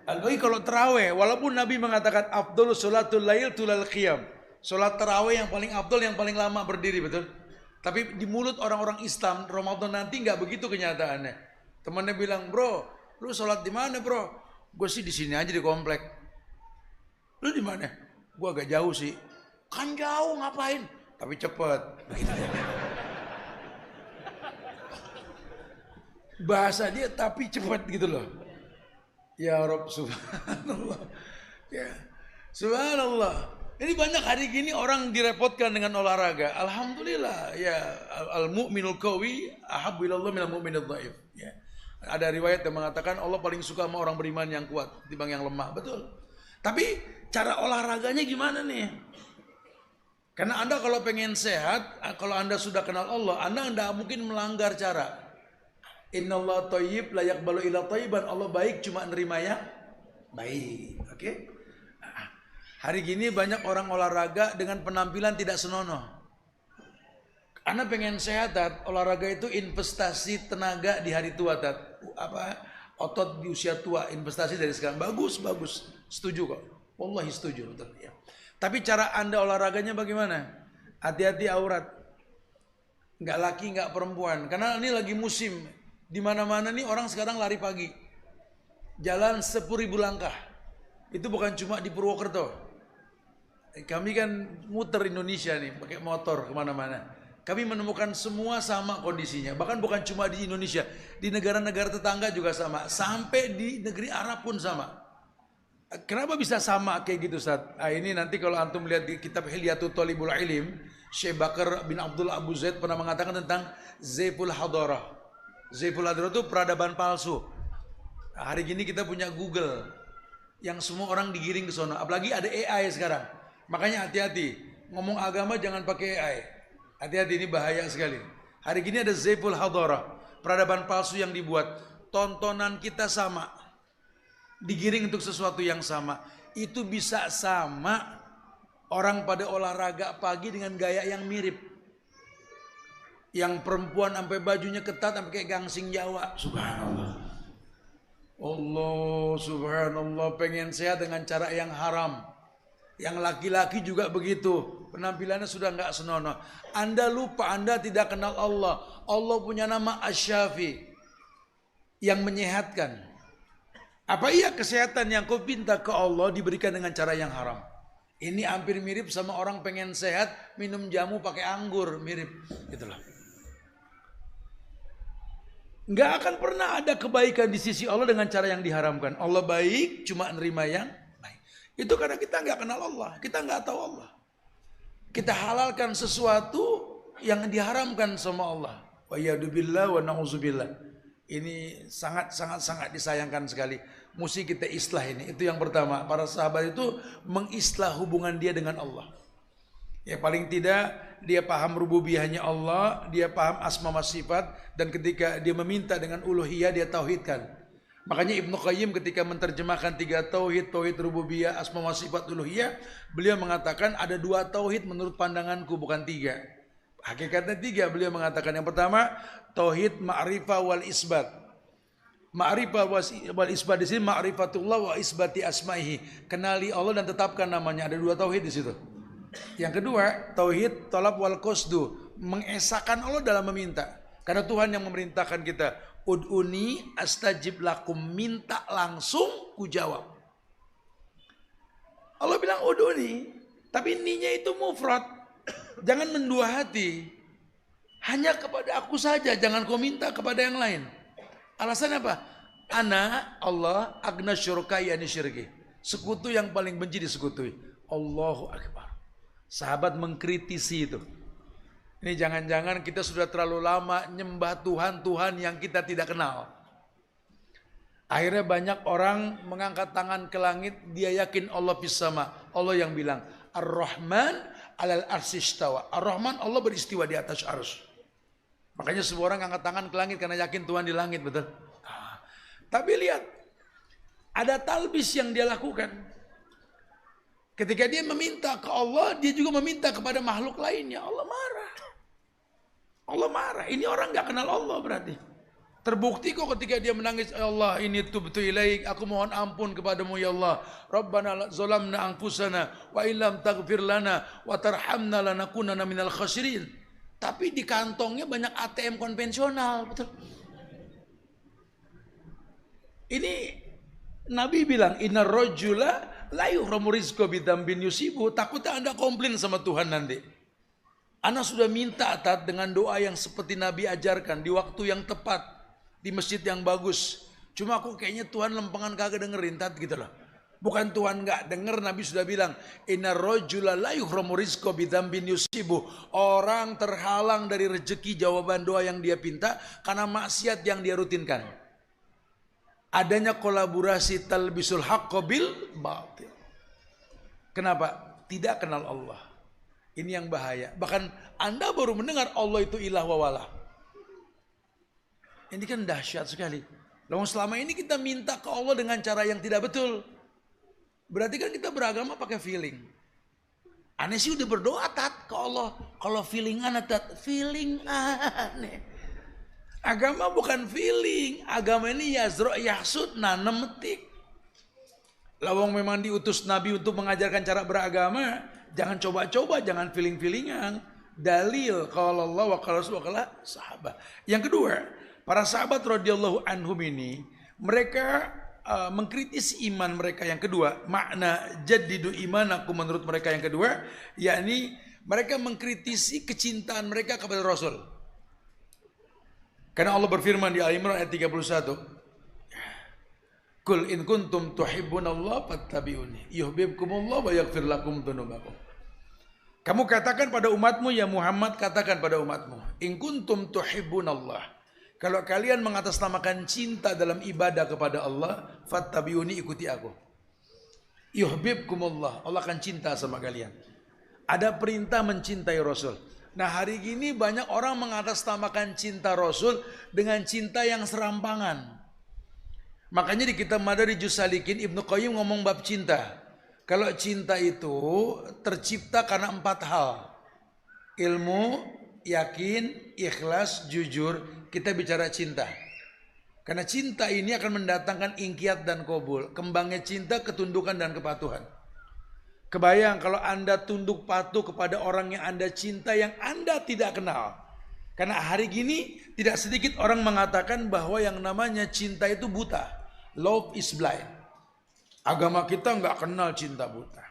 Apalagi kalau terawih, walaupun Nabi mengatakan afdhalus sholatul lail tulal qiyam. Sholat terawih yang paling afdal, yang paling lama berdiri, betul? Tapi di mulut orang-orang Islam, Ramadan nanti nggak begitu kenyataannya. Temannya bilang, bro, lu sholat di mana bro? Gue sih di sini aja di komplek. Lu di mana? Gue agak jauh sih. Kan jauh ngapain? Tapi cepet. Begitu ya. Bahasa dia tapi cepet gitu loh. Ya Rob, subhanallah. Ya, subhanallah. Ini banyak hari gini orang direpotkan dengan olahraga. Alhamdulillah, ya, al-mu'minul qawi ahabbu ilallah minal mu'minid dhaif. Ya. Ada riwayat yang mengatakan Allah paling suka sama orang beriman yang kuat dibanding yang lemah, betul. Tapi cara olahraganya gimana nih? Karena Anda kalau pengen sehat, kalau Anda sudah kenal Allah, Anda tidak mungkin melanggar cara. Innallaha thayyib la yaqbalu illa thayyiban. Allah baik cuma nerima yang baik. Oke? Hari gini banyak orang olahraga dengan penampilan tidak senonoh. Anda pengen sehat, Tat, olahraga itu investasi tenaga di hari tua, Tat. Otot di usia tua, investasi dari sekarang. Bagus, bagus. Setuju kok. Wallahi setuju, betul ya. Tapi cara Anda olahraganya bagaimana? Hati-hati aurat. Enggak laki, enggak perempuan. Karena ini lagi musim. Di mana-mana nih orang sekarang lari pagi. Jalan 10.000 langkah. Itu bukan cuma di Purwokerto. Kami kan muter Indonesia nih, pakai motor kemana-mana. Kami menemukan semua sama kondisinya. Bahkan bukan cuma di Indonesia, di negara-negara tetangga juga sama. Sampai di negeri Arab pun sama. Kenapa bisa sama kayak gitu, Ustaz? Ini nanti kalau antum lihat di kitab Hilyatul Thalibul Ilim, Syekh Bakar bin Abdullah Abu Zaid pernah mengatakan tentang Zaiful Hadarah. Zaiful Hadarah itu peradaban palsu. Hari gini kita punya Google yang semua orang digiring ke sana. Apalagi ada AI sekarang. Makanya hati-hati, ngomong agama jangan pakai AI. Hati-hati, ini bahaya sekali. Hari gini ada Zaiful Hadarah, peradaban palsu yang dibuat. Tontonan kita sama, digiring untuk sesuatu yang sama. Itu bisa sama orang pada olahraga pagi dengan gaya yang mirip. Yang perempuan sampai bajunya ketat sampai kayak gangsing Jawa. Subhanallah. Allah, subhanallah, pengen sehat dengan cara yang haram. Yang laki-laki juga begitu, penampilannya sudah nggak senonoh. Anda lupa, Anda tidak kenal Allah. Allah punya nama Asy-Syafi, yang menyehatkan. Apa iya kesehatan yang kau pinta ke Allah diberikan dengan cara yang haram? Ini hampir mirip sama orang pengen sehat minum jamu pakai anggur, mirip, itulah. Nggak akan pernah ada kebaikan di sisi Allah dengan cara yang diharamkan. Allah baik, cuma nerima yang baik. Itu karena kita nggak kenal Allah, kita nggak tahu Allah. Kita halalkan sesuatu yang diharamkan sama Allah. Wa yadubillah wa na'udzubillah. Ini sangat disayangkan sekali. Mesti kita islah ini. Itu yang pertama. Para sahabat itu mengislah hubungan dia dengan Allah. Ya paling tidak dia paham rububiyahnya Allah, dia paham asma wa sifat, dan ketika dia meminta dengan uluhiyah dia tauhidkan. Makanya Ibnu Qayyim ketika menerjemahkan 3 tauhid, tauhid rububiyah, asma wa sifat, uluhiyah, beliau mengatakan ada 2 tauhid menurut pandanganku, bukan 3. Hakikatnya 3. Beliau mengatakan yang pertama tauhid ma'rifah wal isbat. Ma'rifah wal isbat di sini ma'rifatullah wa isbati asma'ihi. Kenali Allah dan tetapkan namanya. Ada 2 tauhid di situ. Yang kedua, tauhid talab wal qasdu, mengesahkan Allah dalam meminta. Karena Tuhan yang memerintahkan kita, ud'uni astajib lakum, minta langsung ku jawab. Allah bilang ud'uni, tapi ninya itu mufrad. Jangan mendua hati. Hanya kepada aku saja, jangan kau minta kepada yang lain. Alasan apa? Ana Allah agna syurkai ani syirki. Sekutu yang paling benci disekutui. Allahu Akbar. Sahabat mengkritisi itu. Ini jangan-jangan kita sudah terlalu lama nyembah Tuhan yang kita tidak kenal. Akhirnya banyak orang mengangkat tangan ke langit, dia yakin Allah fis sama. Allah yang bilang, Ar-Rahman alal arsy istawa. Ar-Rahman, Allah beristiwa di atas arsy. Makanya semua orang angkat tangan ke langit karena yakin Tuhan di langit, betul? Tapi lihat, ada talbis yang dia lakukan. Ketika dia meminta ke Allah, dia juga meminta kepada makhluk lainnya. Allah marah. Allah marah. Ini orang nggak kenal Allah berarti. Terbukti kok ketika dia menangis, ya Allah ini tubtu ilaik, aku mohon ampun kepadamu ya Allah. Rabbana zalamna anfusana wa illam taghfir lana wa tarhamna lanakunanna minal khasirin. Tapi di kantongnya banyak ATM konvensional, betul. Ini Nabi bilang, innar rajula la yuhramu rizqa bidambin yusibu. Takutnya Anda komplain sama Tuhan nanti. Ana sudah minta tat dengan doa yang seperti Nabi ajarkan di waktu yang tepat, di masjid yang bagus. Cuma aku kayaknya Tuhan lempengan kagak dengerin tat gitu loh. Bukan Tuhan nggak denger, Nabi sudah bilang, innar rajula la yuhramu rizqa bidambin yusibu. Orang terhalang dari rezeki jawaban doa yang dia pinta karena maksiat yang dia rutinkan. Adanya kolaborasi talbisul haqqa bil batil. Kenapa? Tidak kenal Allah. Ini yang bahaya. Bahkan Anda baru mendengar Allah itu ilah wa wala. Ini kan dahsyat sekali. Lalu selama ini kita minta ke Allah dengan cara yang tidak betul. Berarti kan kita beragama pakai feeling. Aneh sih udah berdoa tat ke Allah. Kalau feeling aneh tat, feeling aneh. Agama bukan feeling. Agama ini yazro yahsud nanem metik. Lawang memang diutus Nabi untuk mengajarkan cara beragama. Jangan coba-coba, jangan feeling-feelingan. Dalil kalau Allah wa kalau Rasul wa sahabat. Yang kedua, para sahabat radhiyallahu anhum ini mereka mengkritisi iman mereka. Yang kedua, makna jaddidu imanakum menurut mereka yang kedua, yakni mereka mengkritisi kecintaan mereka kepada Rasul. Karena Allah berfirman di Al-Imran ayat 31, Kul in kuntum tuhibbunallah fattabi'uni yuhibbukumullah wa yaghfir lakum dzunubakum. Kamu katakan pada umatmu, ya Muhammad katakan pada umatmu, in kuntum tuhibbunallah. Kalau kalian mengatasnamakan cinta dalam ibadah kepada Allah, fattabi'uni, ikuti aku. Yuhibbukumullah, Allah akan cinta sama kalian. Ada perintah mencintai Rasul. Nah hari ini banyak orang mengatasnamakan cinta Rasul dengan cinta yang serampangan. Makanya di kitab Madarijus Salikin Ibnu Qayyim ngomong bab cinta. Kalau cinta itu tercipta karena 4 hal. Ilmu, yakin, ikhlas, jujur. Kita bicara cinta. Karena cinta ini akan mendatangkan ingkiat dan qabul. Kembangnya cinta, ketundukan dan kepatuhan. Kebayang kalau Anda tunduk patuh kepada orang yang Anda cinta yang Anda tidak kenal. Karena hari gini tidak sedikit orang mengatakan bahwa yang namanya cinta itu buta. Love is blind. Agama kita nggak kenal cinta buta.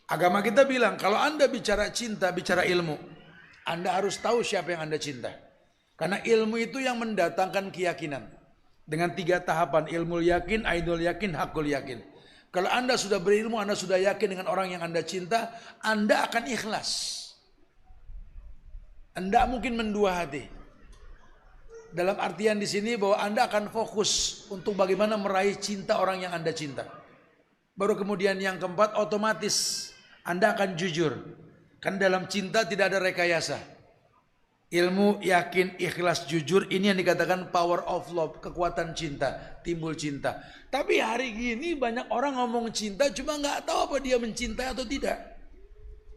Agama kita bilang kalau Anda bicara cinta, bicara ilmu. Anda harus tahu siapa yang Anda cinta. Karena ilmu itu yang mendatangkan keyakinan. Dengan 3 tahapan, ilmu yakin, ainul yakin, hakul yakin. Kalau Anda sudah berilmu, Anda sudah yakin dengan orang yang Anda cinta, Anda akan ikhlas. Anda mungkin mendua hati. Dalam artian di sini bahwa Anda akan fokus untuk bagaimana meraih cinta orang yang Anda cinta. Baru kemudian yang keempat, otomatis Anda akan jujur. Kan dalam cinta tidak ada rekayasa. Ilmu, yakin, ikhlas, jujur, ini yang dikatakan power of love, kekuatan cinta, timbul cinta. Tapi hari gini banyak orang ngomong cinta cuma nggak tahu apa dia mencintai atau tidak.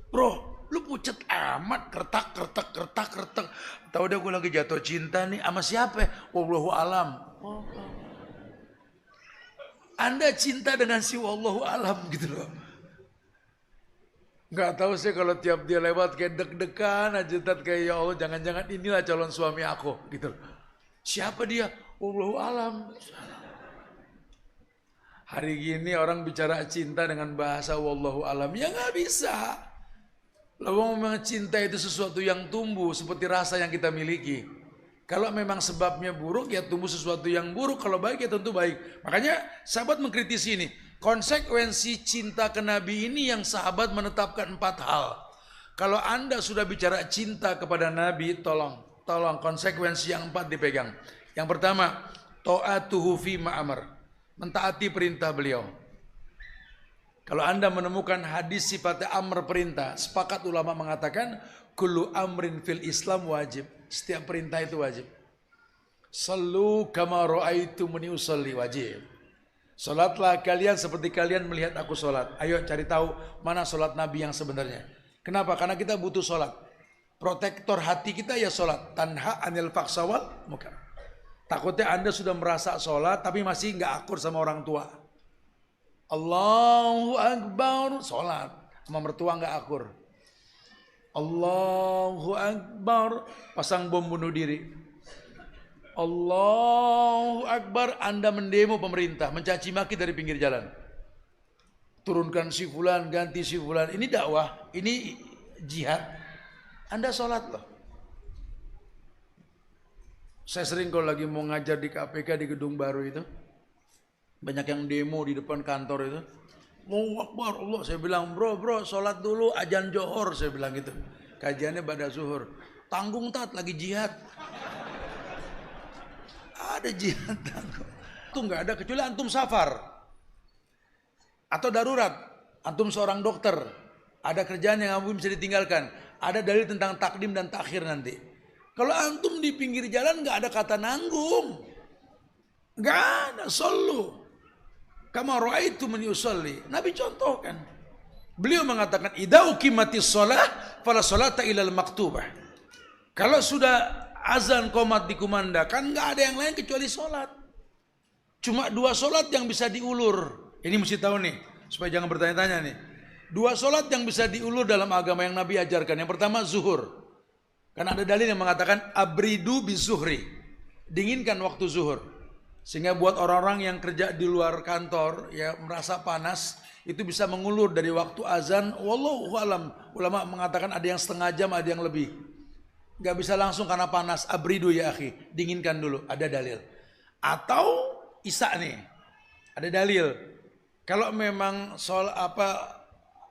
Bro, lu pucet amat, kertak. Tahu deh gue lagi jatuh cinta nih sama siapa? Wallahu alam. Anda cinta dengan si wallahu alam gitu loh. Gak tahu sih kalau tiap dia lewat kayak deg-degan aja, kayak ya Allah jangan-jangan inilah calon suami aku gitu loh. Siapa dia? Wallahu alam. Hari gini orang bicara cinta dengan bahasa wallahu alam, ya nggak bisa. Lalu memang cinta itu sesuatu yang tumbuh seperti rasa yang kita miliki. Kalau memang sebabnya buruk ya tumbuh sesuatu yang buruk. Kalau baik ya tentu baik. Makanya sahabat mengkritisi ini. Konsekuensi cinta ke Nabi ini yang sahabat menetapkan 4 hal. Kalau Anda sudah bicara cinta kepada Nabi, tolong konsekuensi yang 4 dipegang. Yang pertama, ta'atuhu fi ma'amar. Mentaati perintah beliau. Kalau Anda menemukan hadis sifatnya amr perintah, sepakat ulama mengatakan kullu amrin fil Islam wajib. Setiap perintah itu wajib. Sallu kama ra'aitumuni usolli, wajib. Salatlah kalian seperti kalian melihat aku salat. Ayo cari tahu mana salat Nabi yang sebenarnya. Kenapa? Karena kita butuh salat. Protektor hati kita ya salat. Tanha anil faksawal muka. Takutnya Anda sudah merasa salat tapi masih nggak akur sama orang tua. Allahu Akbar, salat sama mertua nggak akur. Allahu Akbar, pasang bom bunuh diri. Allahu Akbar, Anda mendemo pemerintah, mencaci maki dari pinggir jalan. Turunkan si fulan, ganti si fulan. Ini dakwah, ini jihad. Anda sholat loh. Saya sering kalau lagi mau ngajar di KPK di gedung baru itu, banyak yang demo di depan kantor itu. Allahu Akbar, Allah. Saya bilang, bro, sholat dulu, azan johor. Saya bilang gitu. Kajiannya pada zuhur. Tanggung tat, lagi jihad. Ada jihad tanggung. Itu nggak ada kecuali antum safar atau darurat. Antum seorang dokter, ada kerjaan yang antum bisa ditinggalkan. Ada dalil tentang takdim dan takhir nanti. Kalau antum di pinggir jalan nggak ada kata nanggung, nggak ada. Sallu kama ra'aitumuni usolli. Nabi contohkan. Beliau mengatakan idza uqimatis shalah fala sholata ilal maktubah. Kalau sudah azan qomat dikumandangkan, nggak ada yang lain kecuali sholat. Cuma 2 sholat yang bisa diulur. Ini mesti tahu nih, supaya jangan bertanya-tanya nih. 2 sholat yang bisa diulur dalam agama yang Nabi ajarkan. Yang pertama zuhur. Karena ada dalil yang mengatakan abridu bizuhri. Dinginkan waktu zuhur. Sehingga buat orang-orang yang kerja di luar kantor, ya merasa panas, itu bisa mengulur dari waktu azan. Wallahu alam. Ulama mengatakan ada yang setengah jam, ada yang lebih. Gak bisa langsung karena panas. Abridu ya akhi, dinginkan dulu. Ada dalil. Atau isya nih, ada dalil. Kalau memang soal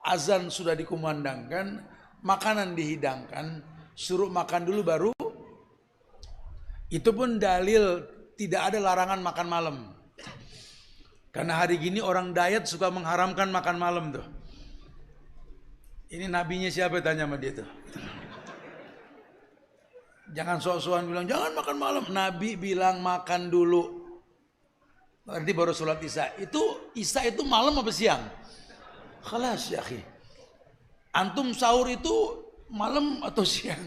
azan sudah dikumandangkan, makanan dihidangkan, suruh makan dulu baru. Itu pun dalil, tidak ada larangan makan malam. Karena hari gini orang diet suka mengharamkan makan malam tuh. Ini nabinya siapa, tanya sama dia tuh. Jangan sok-sokan bilang jangan makan malam. Nabi bilang makan dulu. Nanti baru sholat isya. Isya itu malam apa siang? Khalas ya akhi. Antum sahur itu malam atau siang?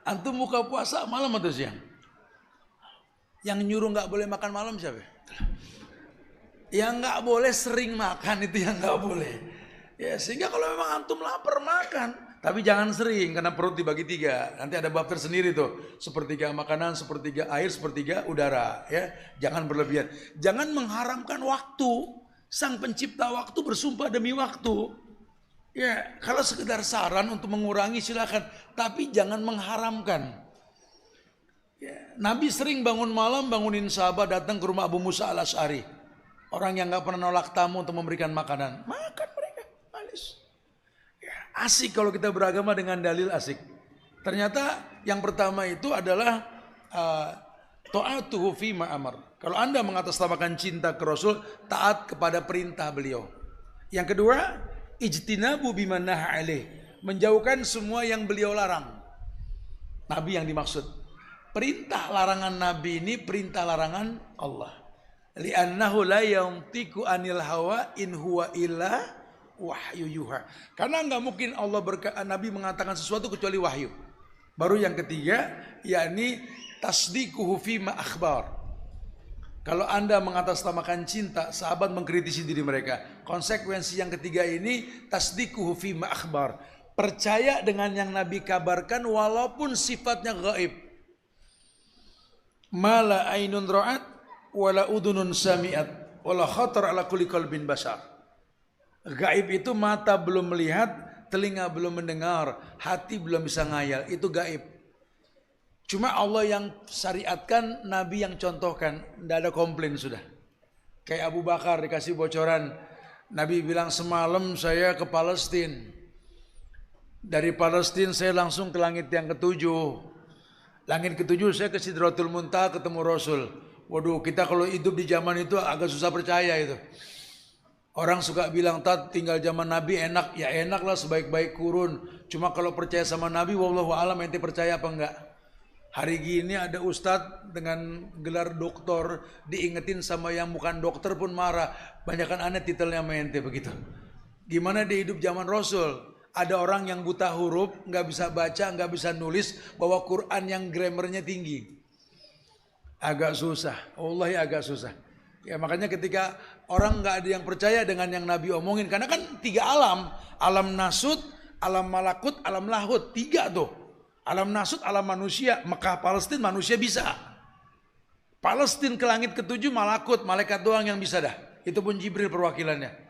Antum buka puasa malam atau siang? Yang nyuruh nggak boleh makan malam siapa? Yang nggak boleh sering makan itu yang nggak boleh. Ya sehingga kalau memang antum lapar makan. Tapi jangan sering karena perut dibagi 3. Nanti ada bab tersendiri tuh. Sepertiga makanan, sepertiga air, sepertiga udara. Ya, jangan berlebihan. Jangan mengharamkan waktu. Sang pencipta waktu bersumpah demi waktu. Ya, kalau sekedar saran untuk mengurangi silakan. Tapi jangan mengharamkan. Ya, Nabi sering bangun malam, bangunin sahabat datang ke rumah Abu Musa al-Asy'ari. Orang yang gak pernah nolak tamu untuk memberikan makanan. Makan mereka, malis. Asik kalau kita beragama dengan dalil asik. Ternyata yang pertama itu adalah ta'atuhu fi ma'amar. Kalau Anda mengatasnamakan cinta ke Rasul, taat kepada perintah beliau. Yang kedua, ijtinabu bima naha alaih. Menjauhkan semua yang beliau larang. Nabi yang dimaksud. Perintah larangan Nabi ini perintah larangan Allah. Li'annahu la yantiqu anil hawa in huwa illa wahyu yuha. Karena nggak mungkin Nabi mengatakan sesuatu kecuali wahyu. Baru yang ketiga, yakni tasdiquhu fi ma akhbar. Kalau Anda mengatasnamakan cinta, sahabat mengkritisi diri mereka. Konsekuensi yang ketiga ini tasdiquhu fi ma akhbar. Percaya dengan yang Nabi kabarkan walaupun sifatnya gaib. Mala ainun ra'at wala udunun sami'at wala khatar ala kulli qalbin bashar. Gaib itu mata belum melihat, telinga belum mendengar, hati belum bisa ngayal. Itu gaib. Cuma Allah yang syariatkan, Nabi yang contohkan. Tidak ada komplain sudah. Kayak Abu Bakar dikasih bocoran. Nabi bilang semalam saya ke Palestina. Dari Palestina saya langsung ke langit yang ke-7. Langit ke-7 saya ke Sidratul Muntaha ketemu Rasul. Waduh, kita kalau hidup di zaman itu agak susah percaya itu. Orang suka bilang, tinggal zaman Nabi enak. Ya enak lah sebaik-baik kurun. Cuma kalau percaya sama Nabi, wallahu alam ente percaya apa enggak. Hari gini ada ustadz dengan gelar doktor, diingetin sama yang bukan dokter pun marah. Banyakan aneh titelnya mente begitu. Gimana di hidup zaman Rasul? Ada orang yang buta huruf, nggak bisa baca, nggak bisa nulis, bawa Quran yang grammarnya tinggi. Agak susah, wallahi agak susah. Ya makanya ketika orang nggak ada yang percaya dengan yang Nabi omongin, karena kan 3 alam, alam nasut, alam malakut, alam lahut, 3 tuh. Alam nasut, alam manusia, Mekah, Palestina manusia bisa. Palestina ke langit ke-7 malakut, malaikat doang yang bisa dah. Itu pun Jibril perwakilannya.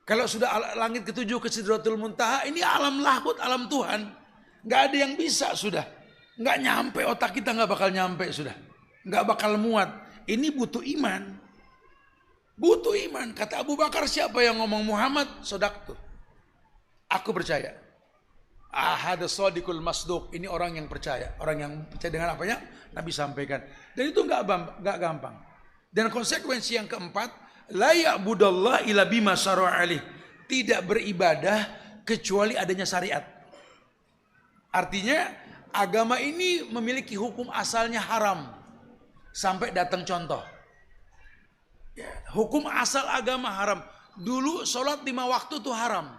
Kalau sudah langit ke-7 ke Sidratul Muntaha, ini alam lahut, alam Tuhan. Nggak ada yang bisa sudah. Nggak nyampe, otak kita nggak bakal nyampe sudah. Nggak bakal muat. Ini butuh iman. Butuh iman. Kata Abu Bakar, siapa yang ngomong Muhammad? Sodaktu. Aku percaya. Ahad sadiqul masduq. Ini orang yang percaya. Orang yang percaya dengan apa yang Nabi sampaikan. Dan itu nggak gampang. Dan konsekuensi yang keempat, la ya'budallah illa bima syara'a alih. Tidak beribadah kecuali adanya syariat. Artinya agama ini memiliki hukum asalnya haram sampai datang contoh. Hukum asal agama haram. Dulu sholat 5 waktu tuh haram.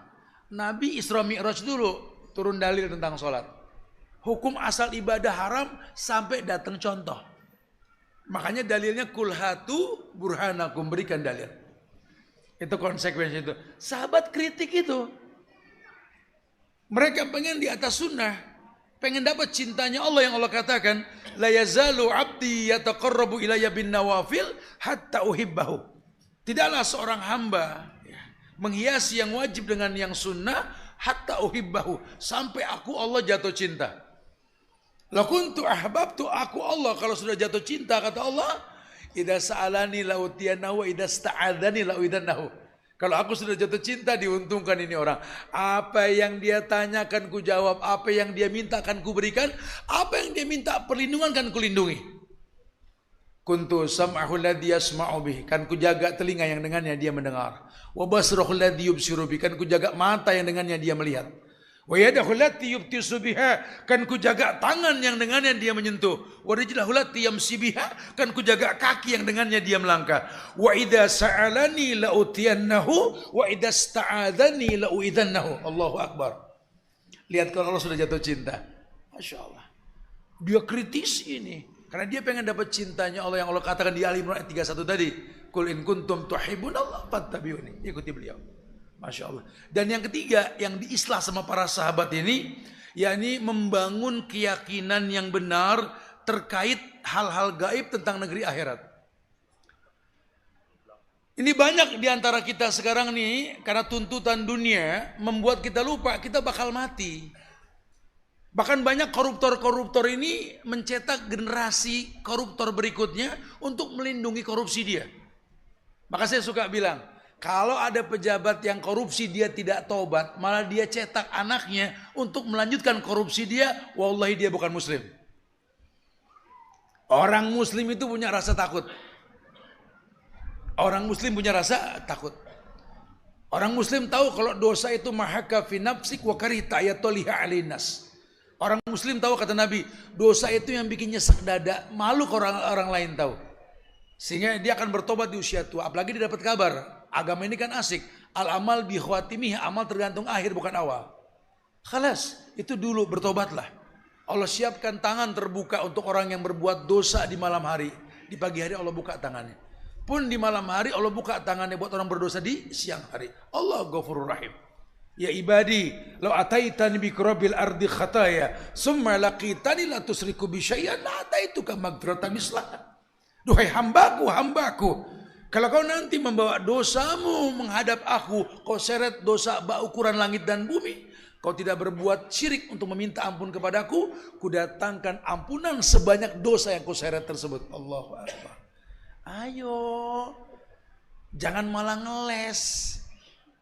Nabi Isra Mi'raj dulu turun dalil tentang sholat. Hukum asal ibadah haram sampai datang contoh. Makanya dalilnya kulhatu burhanakum, berikan dalil. Itu konsekuensi itu. Sahabat kritik itu. Mereka pengen di atas sunnah. Pengen dapat cintanya Allah yang Allah katakan. La yazalu abdi yataqarrabu ilayya bin nawafil hatta uhibbahu. Tidaklah seorang hamba menghiasi yang wajib dengan yang sunnah hatta uhibbahu. Sampai aku Allah jatuh cinta. La kuntu ahbabtu, aku Allah kalau sudah jatuh cinta kata Allah, idza sa'alani la utiyanahu wa idza sta'adzani la uidannahu. Kalau aku sudah jatuh cinta diuntungkan ini orang. Apa yang dia tanyakan ku jawab, apa yang dia minta akan ku berikan, apa yang dia minta perlindungan kan ku lindungi. Kuntu sam'ahu alladhi yasma'u bih, kan ku jaga telinga yang dengannya dia mendengar. Wa basrahu alladhi yubsiru bih, kan ku jaga mata yang dengannya dia melihat. Wa yadahu allati yubtisu biha, kan ku jaga tangan yang dengannya dia menyentuh. Wa rijlahu allati yamsi biha, kan ku jaga kaki yang dengannya dia melangkah. Wa idza sa'alani la utiyannahu wa idza sta'adzani la uidannahu. Allahu akbar. Lihat kalau Allah sudah jatuh cinta. Masya Allah. Dia kritis ini. Karena dia pengen dapat cintanya Allah yang Allah katakan di Ali Imran ayat 31 tadi. Qul in kuntum tuhibbunallah fattabi'uni. Ikuti beliau. Masya Allah. Dan yang ketiga yang diislah sama para sahabat ini, yakni membangun keyakinan yang benar terkait hal-hal gaib tentang negeri akhirat. Ini banyak diantara kita sekarang nih, karena tuntutan dunia membuat kita lupa kita bakal mati. Bahkan banyak koruptor-koruptor ini mencetak generasi koruptor berikutnya untuk melindungi korupsi dia. Maka saya suka bilang, kalau ada pejabat yang korupsi dia tidak tobat, malah dia cetak anaknya untuk melanjutkan korupsi dia, wallahi dia bukan muslim. Orang muslim itu punya rasa takut. Orang muslim punya rasa takut. Orang muslim tahu kalau dosa itu mahaka fi nafsik wa karita ayatoliha alinas. Orang muslim tahu kata Nabi, dosa itu yang bikin nyesek dada, malu kalau orang lain tahu. Sehingga dia akan bertobat di usia tua, apalagi dia dapat kabar. Agama ini kan asik. Al-amal bi khawatimih, amal tergantung akhir bukan awal. Khalas, itu dulu bertobatlah. Allah siapkan tangan terbuka untuk orang yang berbuat dosa di malam hari. Di pagi hari Allah buka tangannya. Pun di malam hari Allah buka tangannya buat orang berdosa di siang hari. Allah Ghafurur Rahim. Ya ibadi, law ataitani bi qurabil ardi khataya, summa laqitani la tusriku bi syai'an la ataituka maghfiratan mislah. Duhai hambaku, kalau kau nanti membawa dosamu menghadap aku, kau seret dosa ukuran langit dan bumi, kau tidak berbuat syirik untuk meminta ampun kepadaku, kudatangkan ampunan sebanyak dosa yang kau seret tersebut. Allahu Akbar. Ayo, jangan malah ngeles.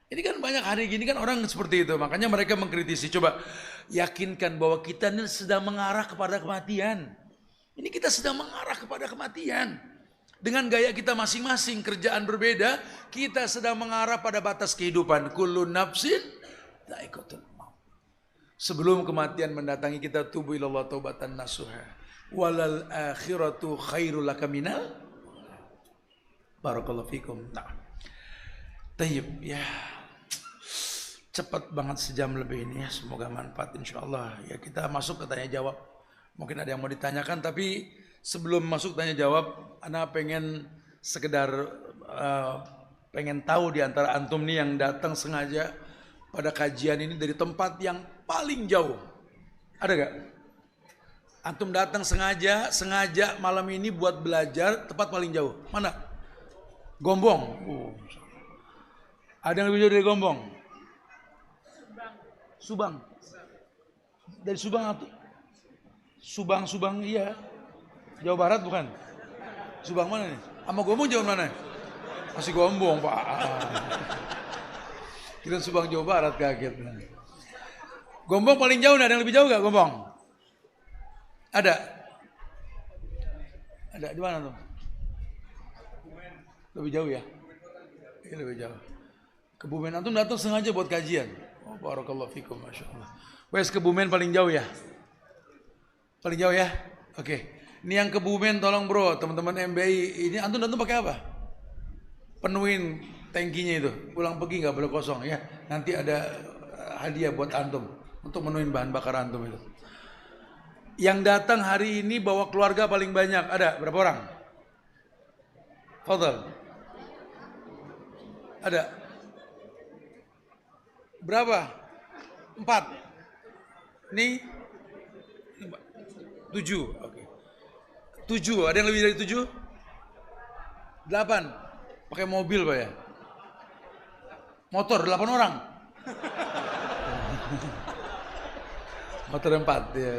Ini kan banyak hari gini kan orang seperti itu, makanya mereka mengkritisi. Coba yakinkan bahwa kita ini sedang mengarah kepada kematian. Ini kita sedang mengarah kepada kematian. Dengan gaya kita masing-masing, kerjaan berbeda, kita sedang mengarah pada batas kehidupan. Kullu nafsin dha'iqatul maut. Sebelum kematian mendatangi kita, tubu ilallah taubatan nasuha. walal akhiratu khairul laka minal. Barakallahu fikum. Nah, tayyib ya. Cepat banget sejam lebih ini ya. Semoga manfaat insyaallah. Ya kita masuk ke tanya jawab. Mungkin ada yang mau ditanyakan, tapi sebelum masuk tanya jawab, ana pengen sekedar pengen tahu di antara antum nih yang datang sengaja pada kajian ini dari tempat yang paling jauh. Ada gak? Antum datang sengaja malam ini buat belajar tempat paling jauh. Mana? Gombong. Ada yang lebih jauh dari Gombong? Subang. Dari Subang atau? Subang iya. Jawa Barat bukan? Subang mana nih? Sama Gombong jauh mana? Masih Gombong, Pak. Kira Subang Jawa Barat, kaget. Gombong paling jauh, ada yang lebih jauh gak Gombong? Ada di mana tuh? Lebih jauh ya? Iya lebih jauh. Kebumen antum datang sengaja buat kajian. Oh, barakallahu fikum, masya Allah. Wes Kebumen paling jauh ya? Paling jauh ya? Oke. Ini yang Kebumen tolong bro, teman-teman MBI. Ini antum datang pakai apa? Penuhin tangkinya itu. Pulang pergi nggak boleh kosong ya. Nanti ada hadiah buat antum untuk menuhin bahan bakar antum itu. Yang datang hari ini bawa keluarga paling banyak. Ada berapa orang? Fadhal. Ada. Berapa? 4. Ini 7. Oke. 7. Ada yang lebih dari 7? 8. Pakai mobil Pak ya? Motor 8 orang. Motor 4 ya.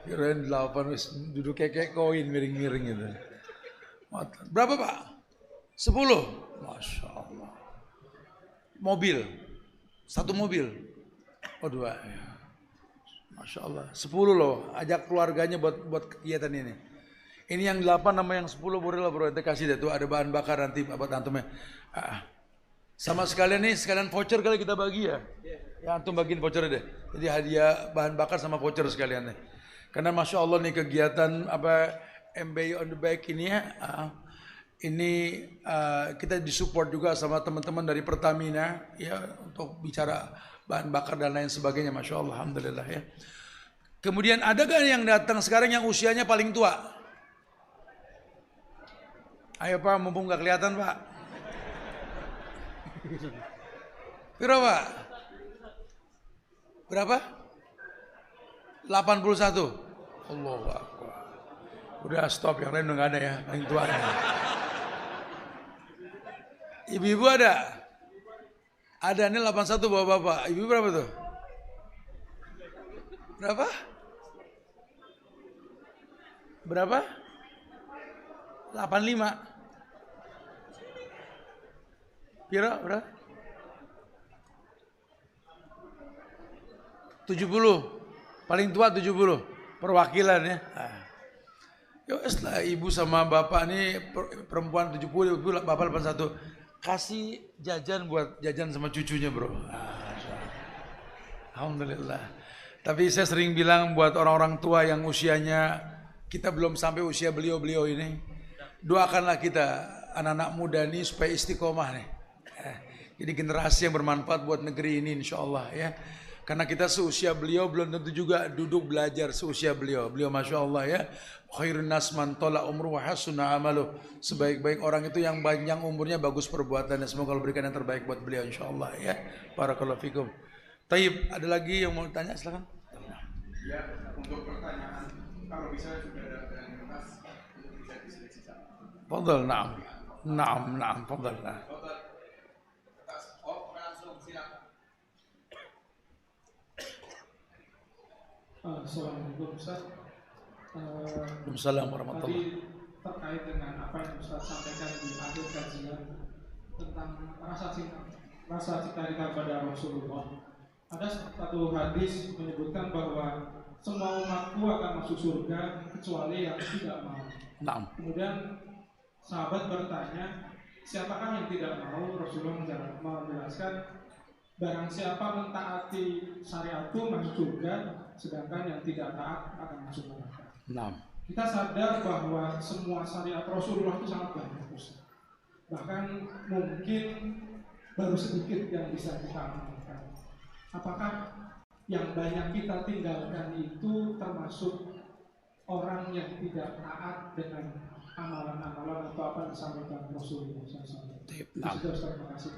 Kirain 8 duduk kayak koin miring-miring gitu. Motor. Berapa Pak? 10. Masya Allah. Mobil. 1 mobil. Oh 2 ya. Masya Allah. 10 loh. Ajak keluarganya buat kegiatan ini. Ini yang 8 sama yang 10 boleh lah bro. Kita kasih deh tuh ada bahan bakar nanti buat antumnya. Sama sekalian nih, sekalian voucher kali kita bagi ya. Ya antum bagiin voucher deh. Jadi hadiah bahan bakar sama voucher sekalian nih. Karena Masya Allah nih kegiatan MBI on the Bike ini ya. Ini kita disupport juga sama teman-teman dari Pertamina ya untuk bicara bahan bakar dan lain sebagainya. Masya Allah, alhamdulillah ya. Kemudian ada gak yang datang sekarang yang usianya paling tua? Ayo Pak, mumpung gak kelihatan Pak. Berapa? Berapa? 81. Allahu Akbar. Udah stop, yang lain udah gak ada ya, paling tua. Ibu-ibu ada? Ada nih 81 bapak-bapak. Ibu berapa tuh? Berapa? Berapa? 85. Pira berapa? 70. Paling tua 70. Perwakilan ya. Ya lah ibu sama bapak nih perempuan 70, ibu bapak 81. Kasih jajan buat jajan sama cucunya bro. Alhamdulillah. Tapi saya sering bilang buat orang-orang tua yang usianya kita belum sampai usia beliau-beliau ini, doakanlah kita anak-anak muda ini supaya istiqomah nih. Jadi generasi yang bermanfaat buat negeri ini insya Allah ya. Karena kita seusia beliau belum tentu juga duduk belajar seusia beliau. Beliau Masya Allah ya. Khairun nas man tola umru wa hasuna amaluh. Sebaik-baik orang itu yang panjang umurnya bagus perbuatannya. Semoga Allah berikan yang terbaik buat beliau insya Allah ya. Barakallahu fikum. Taib, ada lagi yang mau tanya silakan. Ya, untuk pertanyaan kalau bisa sudah ada yang kertas untuk bisa diseleksi sama. Fadal, naam, fadal. Oh, langsung silakan. Assalamualaikum Ustaz. Waalaikumsalam warahmatullahi. Tadi terkait dengan apa yang Ustaz sampaikan di akhir kajian tentang rasa cinta kita kepada Rasulullah. Ada satu hadis menyebutkan bahwa semua umatku akan masuk surga kecuali yang tidak mau. Naam. Kemudian sahabat bertanya, siapakah yang tidak mau? Rasulullah menjelaskan, barang siapa mentaati syariatku masuk surga, sedangkan yang tidak taat akan masuk neraka. Naam. Kita sadar bahwa semua syariat Rasulullah itu sangat banyak, Ustaz. Bahkan mungkin baru sedikit yang bisa kita amalkan. Apakah yang banyak kita tinggalkan itu termasuk orang yang tidak taat dengan amalan-amalan atau apa yang disampaikan Rasulullah SAW? Terima kasih.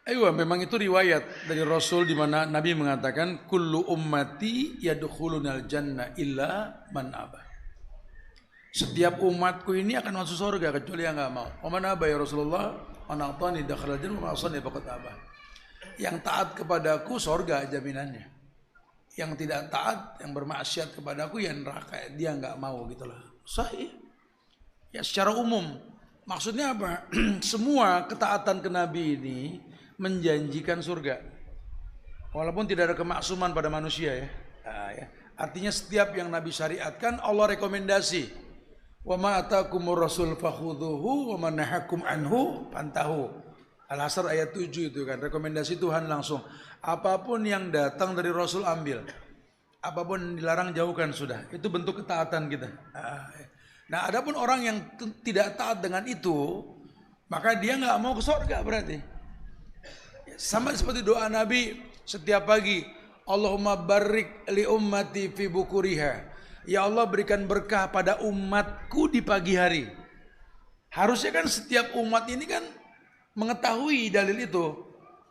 Ayo, memang itu riwayat dari Rasul di mana Nabi mengatakan kullu ummati yadkhulunal jannah illa man aba. Setiap umatku ini akan masuk surga kecuali yang enggak mau. Wa man aba ya Rasulullah, ana atani dakhala jannah wa asani faqad aba. Yang taat kepadaku surga jaminannya. Yang tidak taat, yang bermaksiat kepadaku ya neraka, dia enggak mau gitulah. Sahih. Ya secara umum. Maksudnya apa? Semua ketaatan ke Nabi ini menjanjikan surga. Walaupun tidak ada kemaksuman pada manusia ya. Nah, ya. Artinya setiap yang Nabi syariatkan Allah rekomendasi. Wa ma atakumur rasul fakhudhuhu wa ma nahakum anhu fantahu. Al-Asr ayat 7 itu kan, rekomendasi Tuhan langsung. Apapun yang datang dari Rasul ambil. Apapun yang dilarang jauhkan sudah. Itu bentuk ketaatan kita. Nah, adapun orang yang tidak taat dengan itu, maka dia nggak mau ke surga berarti. Sama seperti doa Nabi setiap pagi, Allahumma barik li ummati fi bukuriha. Ya Allah berikan berkah pada umatku di pagi hari. Harusnya kan setiap umat ini kan mengetahui dalil itu.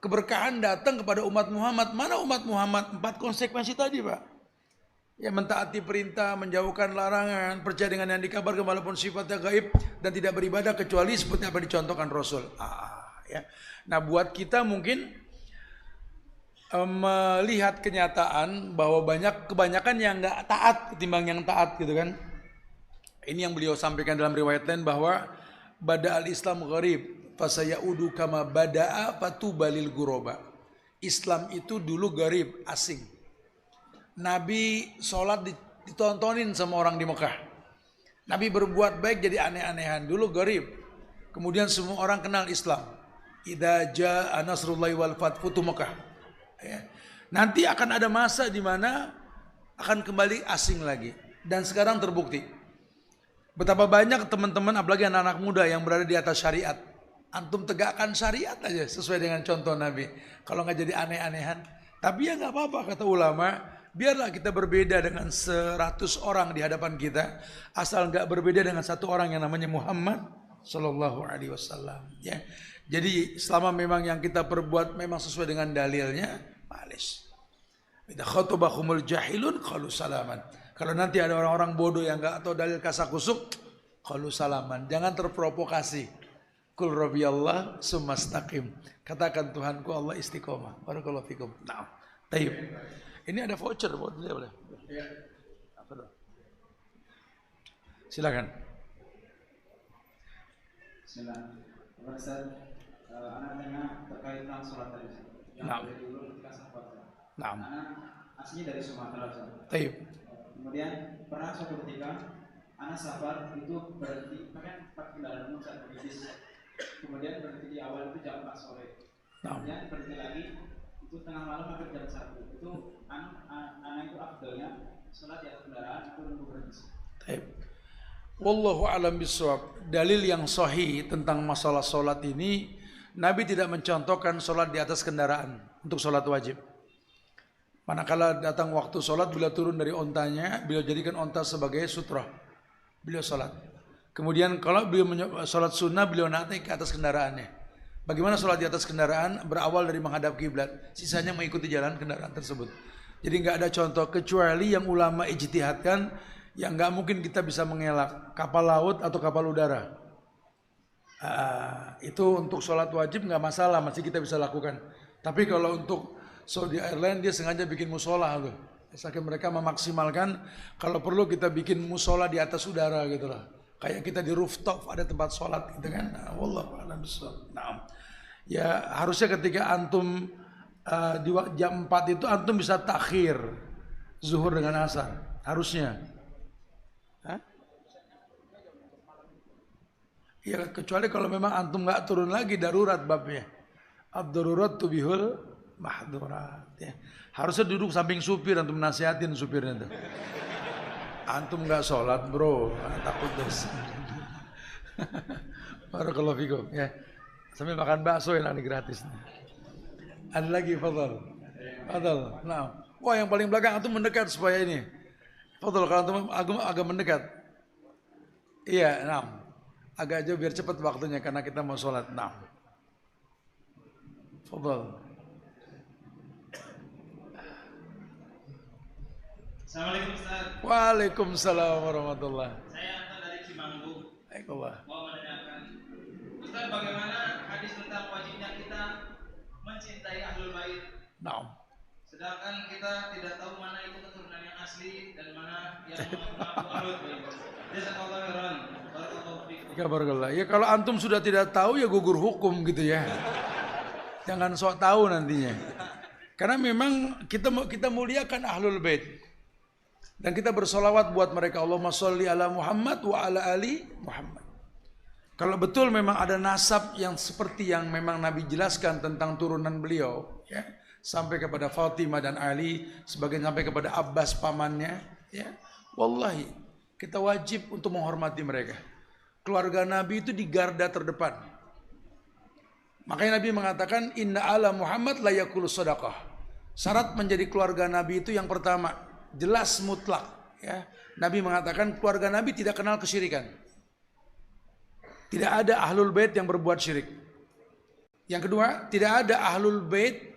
Keberkahan datang kepada umat Muhammad. Mana umat Muhammad? 4 konsekuensi tadi, Pak. Ya, mentaati perintah, menjauhkan larangan, percaya dengan yang dikabarkan walaupun sifatnya gaib, dan tidak beribadah kecuali seperti apa dicontohkan Rasul. Ya. Nah, buat kita mungkin melihat kenyataan bahwa kebanyakan yang nggak taat ketimbang yang taat gitu kan. Ini yang beliau sampaikan dalam riwayat lain bahwa bada al-Islam gharib fasayaudu kama bada'a fatubalil guroba. Islam itu dulu gharib, asing. Nabi sholat ditontonin sama orang di Mekah. Nabi berbuat baik jadi aneh-anehan. Dulu gharib. Kemudian semua orang kenal Islam. Idza jaa nasrullahi wal fath futu Mekah. Ya. Nanti akan ada masa di mana akan kembali asing lagi. Dan sekarang terbukti. Betapa banyak teman-teman apalagi anak-anak muda yang berada di atas syariat. Antum tegakkan syariat aja sesuai dengan contoh Nabi. Kalau nggak jadi aneh-anehan. Tapi ya nggak apa-apa kata ulama. Biarlah kita berbeda dengan 100 orang di hadapan kita. Asal nggak berbeda dengan satu orang yang namanya Muhammad Sallallahu Alaihi Wasallam. Ya. Jadi selama memang yang kita perbuat memang sesuai dengan dalilnya, malis. Idza khatabahumul jahilun qalu salaman. Kalau nanti ada orang-orang bodoh yang enggak tahu dalil kasakusuk, qalu salaman. Jangan terprovokasi. Qul rabbiyallah tsumastaqim. Katakan Tuhanku Allah istiqomah. Barakallahu fikum. Nah, tayyib. Ini ada voucher buat dia boleh? Iya. Apa tuh? Silakan. Silakan. Ustaz, anak tanya terkait tentang sholat tadi. Yang dari dulu ketika sahabat. Anak aslinya dari Sumatera. Taib. Kemudian pernah suatu ketika anak sahabat itu berhenti pakai kendaraan umum saat bisnis. Kemudian berhenti di awal itu jam 4 sore. Kemudian berhenti lagi itu tengah malam hampir jam 1. Itu anak itu afdalnya sholat di atas kendaraan atau nunggu berhenti. Taib. Wallahu a'lam bishawab. Dalil yang sahih tentang masalah sholat ini, Nabi tidak mencontohkan sholat di atas kendaraan untuk sholat wajib. Manakala datang waktu sholat, beliau turun dari ontanya, beliau jadikan onta sebagai sutrah. Beliau sholat. Kemudian kalau beliau sholat sunnah, beliau naik ke atas kendaraannya. Bagaimana sholat di atas kendaraan? Berawal dari menghadap kiblat, sisanya mengikuti jalan kendaraan tersebut. Jadi nggak ada contoh kecuali yang ulama ijtihadkan. Yang nggak mungkin kita bisa mengelak kapal laut atau kapal udara. Itu untuk sholat wajib nggak masalah, masih kita bisa lakukan. Tapi kalau untuk Saudi Airlines dia sengaja bikin musola tuh. Saking mereka memaksimalkan kalau perlu kita bikin musola di atas udara gitu lah. Kayak kita di rooftop ada tempat sholat gitu kan. Wallahu a'lam bishawab. Nah, ya harusnya ketika antum di jam 4 itu antum bisa takhir zuhur dengan asar. Harusnya. Ya kecuali kalau memang antum nggak turun lagi darurat babnya. Ad-darurat tubihul mahdurat. Ya. Harusnya duduk samping supir antum nasihatin supirnya tuh. Antum nggak sholat bro, takut dosa. Barakallahu fikum ya. Sambil makan bakso yang ada gratis. Ada lagi, fadhal. Fadhal. Nah, wah yang paling belakang antum mendekat supaya ini. Fadhal kalau antum agak mendekat. Iya, nah. Agak jauh biar cepat waktunya karena kita mau sholat. Nah. Fadhal. Assalamualaikum Ustaz. Waalaikumsalam warahmatullahi. Saya Anton dari Cimanggu. Waalaikumsalam. Mau menanyakan, Ustaz, bagaimana hadis tentang wajibnya kita mencintai ahlul bait? Nah. Sedangkan kita tidak tahu mana itu keturunan yang asli dan mana yang mengaku ahlul bait. Jazakallahu khairan. Barakallahu fiikum. Barakallah. Ya kalau antum sudah tidak tahu ya gugur hukum gitu ya. Jangan sok tahu nantinya. Karena memang kita muliakan ahlul bait. Dan kita bersolawat buat mereka. Allahumma sholli ala Muhammad wa ala ali Muhammad. Kalau betul memang ada nasab yang seperti yang memang Nabi jelaskan tentang turunan beliau, ya, sampai kepada Fatimah dan Ali, sebagian sampai kepada Abbas pamannya, ya, wallahi kita wajib untuk menghormati mereka. Keluarga Nabi itu di garda terdepan. Makanya Nabi mengatakan inna ala Muhammad la yakulu sadaqah. Syarat menjadi keluarga Nabi itu yang pertama jelas mutlak, ya. Nabi mengatakan keluarga Nabi tidak kenal kesyirikan. Tidak ada ahlul bait yang berbuat syirik. Yang kedua, tidak ada ahlul bait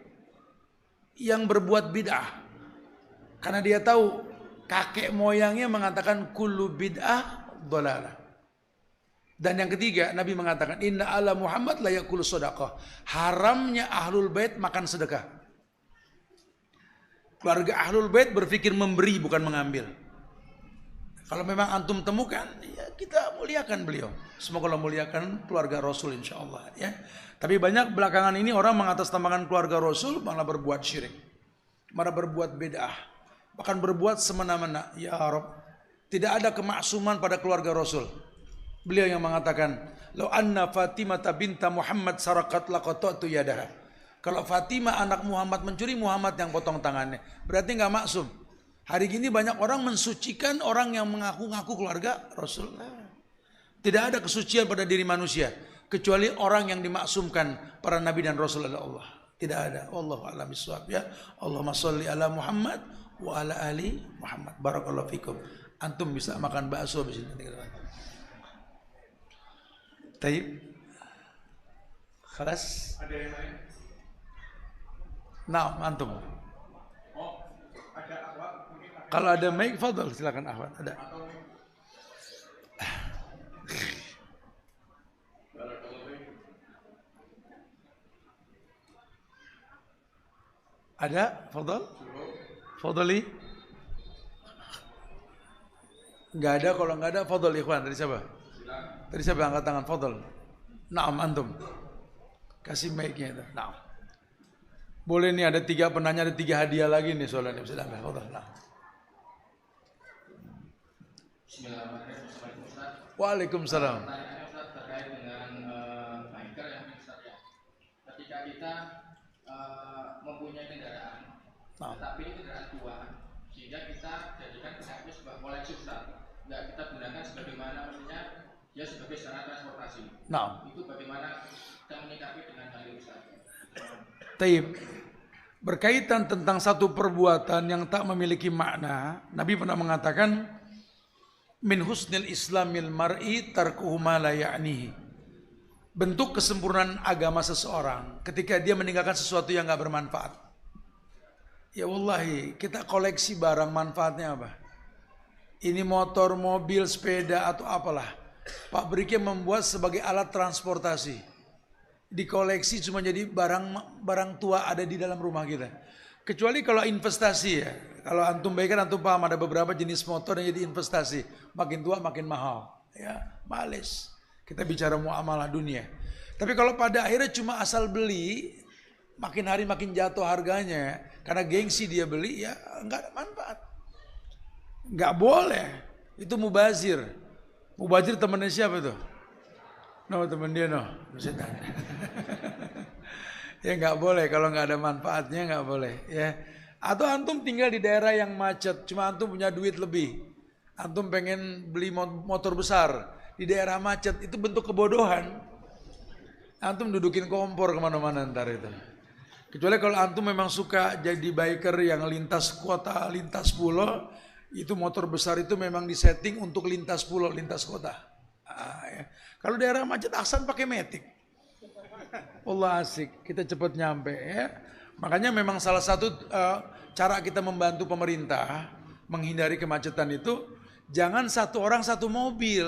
yang berbuat bid'ah. Karena dia tahu kakek moyangnya mengatakan kullu bid'ah dhalalah. Dan yang ketiga, Nabi mengatakan inna ala Muhammad la yakulu sadaqah. Haramnya ahlul bait makan sedekah. Keluarga ahlul bait berpikir memberi bukan mengambil. Kalau memang antum temukan, ya kita muliakan beliau. Semoga Allah muliakan keluarga Rasul insyaallah, ya. Tapi banyak belakangan ini orang mengatasnamakan keluarga Rasul malah berbuat syirik, malah berbuat bid'ah, bahkan berbuat semena-mena. Ya Rabb, tidak ada kemaksuman pada keluarga Rasul. Beliau yang mengatakan, "Lau anna Fatimah binta Muhammad sarakat laqata'tu yadaha." Kalau Fatimah anak Muhammad mencuri, Muhammad yang potong tangannya. Berarti nggak maksum. Hari ini banyak orang mensucikan orang yang mengaku-ngaku keluarga Rasul. Tidak ada kesucian pada diri manusia kecuali orang yang dimaksumkan para nabi dan rasul oleh Allah. Tidak ada. Wallahu a'lam bishawab, ya. Allahumma sholli ala Muhammad wa ala ali Muhammad. Barakallahu fikum. Antum bisa makan bakso di sini. Taib. Khalas. Ada yang lain? Nah, antum. Oh, ada akhwat mungkin ada. Kalau ada mic, fadhal, silakan akhwat. Ada. Ada, fadhal. Fadhali. Enggak ada, kalau enggak ada fadhal ikhwan. Dari siapa? Dari siapa yang angkat tangan? Fadhal. Naam, antum. Kasih mic-nya itu. Naam. Boleh nih, ada 3 penanya, ada 3 hadiah lagi nih soalnya. Silakan, fadhal. Nah. Bismillahirrahmanirrahim. Ustaz. Waalaikumsalam. Pertanyaannya Ustaz terkait dengan biker yang Ustaz, ya. Ketika kita mempunyai kendaraan, tetapi ini kendaraan tua, sehingga kita jadikan kendaraan sebagai koleksi Ustaz. Nggak kita gunakan sebagaimana mestinya dia sebagai sarana transportasi. Nah. Itu bagaimana kita menyikapi dengan hal ini Ustaz? Taib. Berkaitan tentang satu perbuatan yang tak memiliki makna, Nabi pernah mengatakan min husnil islamil mar'i tarkuhu ma la ya'nihi. Bentuk kesempurnaan agama seseorang ketika dia meninggalkan sesuatu yang enggak bermanfaat. Ya wallahi, kita koleksi barang, manfaatnya apa? Ini motor, mobil, sepeda atau apalah. Pabriknya membuat sebagai alat transportasi. Dikoleksi cuma jadi barang tua ada di dalam rumah kita. Kecuali kalau investasi, ya. Kalau antum baik kan antum paham ada beberapa jenis motor yang jadi investasi. Makin tua makin mahal, ya, males. Kita bicara muamalah dunia. Tapi kalau pada akhirnya cuma asal beli, makin hari makin jatuh harganya karena gengsi dia beli, ya enggak ada manfaat. Enggak boleh. Itu mubazir. Mubazir temannya siapa itu? No, teman dia no. Setan. Ya nggak boleh, kalau nggak ada manfaatnya nggak boleh, ya. Atau antum tinggal di daerah yang macet, cuma antum punya duit lebih, Antum pengen beli motor besar di daerah macet, itu bentuk kebodohan. Antum dudukin kompor kemana-mana ntar itu. Kecuali kalau antum memang suka jadi biker yang lintas kota, lintas pulau, itu motor besar itu memang disetting untuk lintas pulau, lintas kota. Ya. Kalau daerah macet Ahsan pakai Matic. Allah asik, kita cepat nyampe ya. Makanya memang salah satu cara kita membantu pemerintah menghindari kemacetan itu, jangan satu orang satu mobil.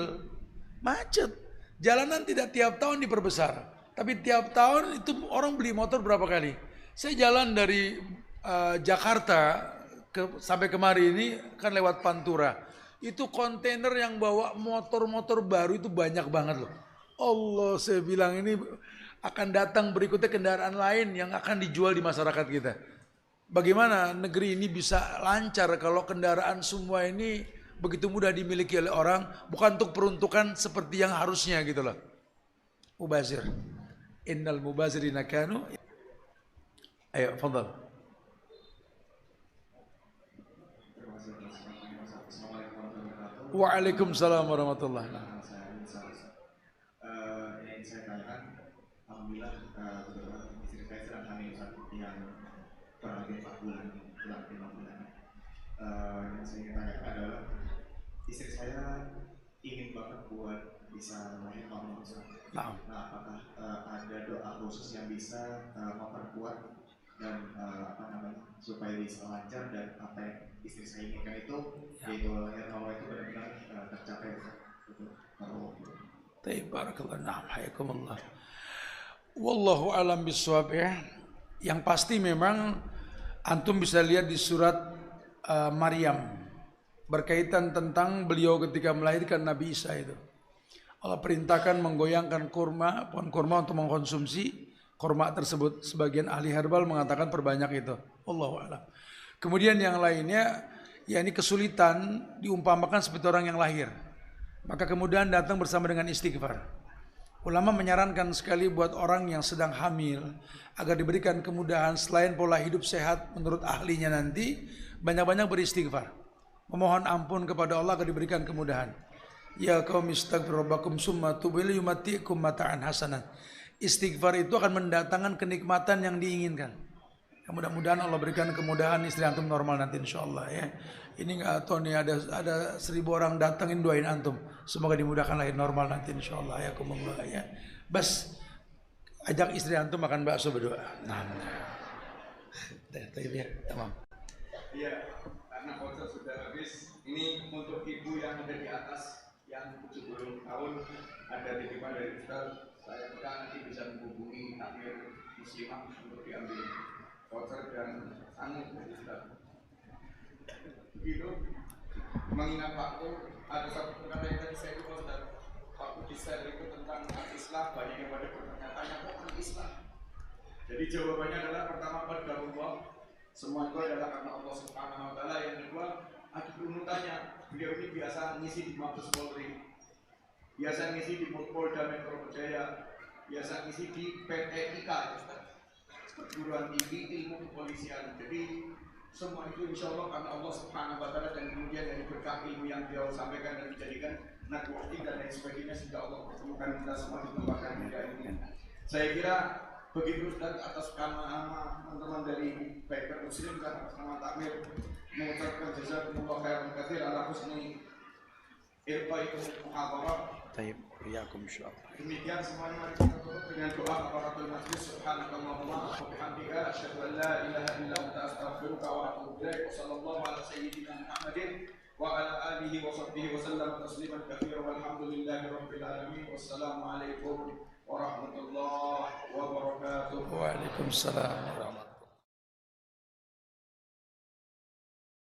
Macet. Jalanan tidak tiap tahun diperbesar, tapi tiap tahun itu orang beli motor berapa kali. Saya jalan dari Jakarta sampai kemari ini kan lewat Pantura. Itu kontainer yang bawa motor-motor baru itu banyak banget loh. Allah, saya bilang ini akan datang berikutnya kendaraan lain yang akan dijual di masyarakat kita. Bagaimana negeri ini bisa lancar kalau kendaraan semua ini begitu mudah dimiliki oleh orang, bukan untuk peruntukan seperti yang harusnya gitu loh. Mubazir. Innal mubazirina kanu. Ayo, fadhal. Waalaikumsalam warahmatullahi wabarakatuh. Yang saya tanyakan, alhamdulillah kebetulan istri saya sedang hamil saat yang kurang lebih 4 bulan, kurang 5 bulan. Yang saya ingin tanyakan adalah istri saya ingin banget buat bisa lahir normal. Nah, apakah ada doa khusus yang bisa memperkuat dan supaya bisa lancar, dan apa yang istri saya inginkan itu yaitu lahir normal itu benar-benar tercapai Barakallahu hayakumullah. Wallahu alam bisawab ya. Yang pasti memang antum bisa lihat di surat Maryam berkaitan tentang beliau ketika melahirkan Nabi Isa itu. Allah perintahkan menggoyangkan pohon kurma untuk mengkonsumsi kurma tersebut. Sebagian ahli herbal mengatakan perbanyak itu. Wallahu alam. Kemudian yang lainnya, ya ini kesulitan diumpamakan seperti orang yang lahir. Maka kemudian datang bersama dengan istighfar. Ulama menyarankan sekali buat orang yang sedang hamil agar diberikan kemudahan selain pola hidup sehat menurut ahlinya nanti, banyak-banyak beristighfar. Memohon ampun kepada Allah agar diberikan kemudahan. Ya qaumi istaghfiru rabbakum summa tubu ilaihi yumatiikum mata'an hasanan. Istighfar itu akan mendatangkan kenikmatan yang diinginkan. Mudah-mudahan Allah berikan kemudahan istri antum normal nanti insyaallah ya. Ini nggak tahu nih ada 1000 orang datangin doain antum. Semoga dimudahkan lahir normal nanti insyaallah ya kumullah ya. Bas ajak istri antum makan bakso berdoa. Nah. Ya, tamam. Iya, karena konser sudah habis. Ini untuk ibu yang ada di atas yang 70 tahun, ada titipan dari Ustaz. Saya pekan nanti bisa menghubungi takmir muslimah untuk diambil voucher dan sanggup dari Ustaz. Begitu, mengingat waktu, ada satu perkara yang tadi saya lupa Ustaz. Waktu di share itu tentang Islam, banyak yang pada bertanya-tanya kok Islam. Jadi jawabannya adalah pertama qadarullah. Semua itu adalah karena Allah Subhanahu wa taala. Yang kedua, ada runutannya. Beliau ini biasa ngisi di Mabes Polri, biasa ngisi di Polda Metro Jaya, biasa ngisi di PT IKA, perguruan tinggi ilmu kepolisian. Jadi semua itu insya Allah karena Allah Subhanahu wa taala, dan kemudian dari berkah ilmu yang beliau sampaikan dan dijadikan networking dan lain sebagainya, sehingga Allah pertemukan kita semua di tempat yang mulia ini. Saya kira begitu, dan atas nama teman-teman dari Biker Muslim dan atas nama takmir mengucapkan jazakumullah khairan katsir ala husni ilqaikum muhadarah. Baik, iyakum insyaallah. Demikian semuanya, mari kita tutup dengan doa kafaratul majlis. Subhanakallahumma wa bihamdika asyhadu an la ilaha illa anta astaghfiruka wa atubu ilaik. Wassallallahu ala sayyidina Muhammadin wa ala alihi wa sahbihi wa sallam tasliman katsiran walhamdulillahi rabbil alamin. Wassalamu alaikum warahmatullahi wabarakatuh. Waalaikumsalam.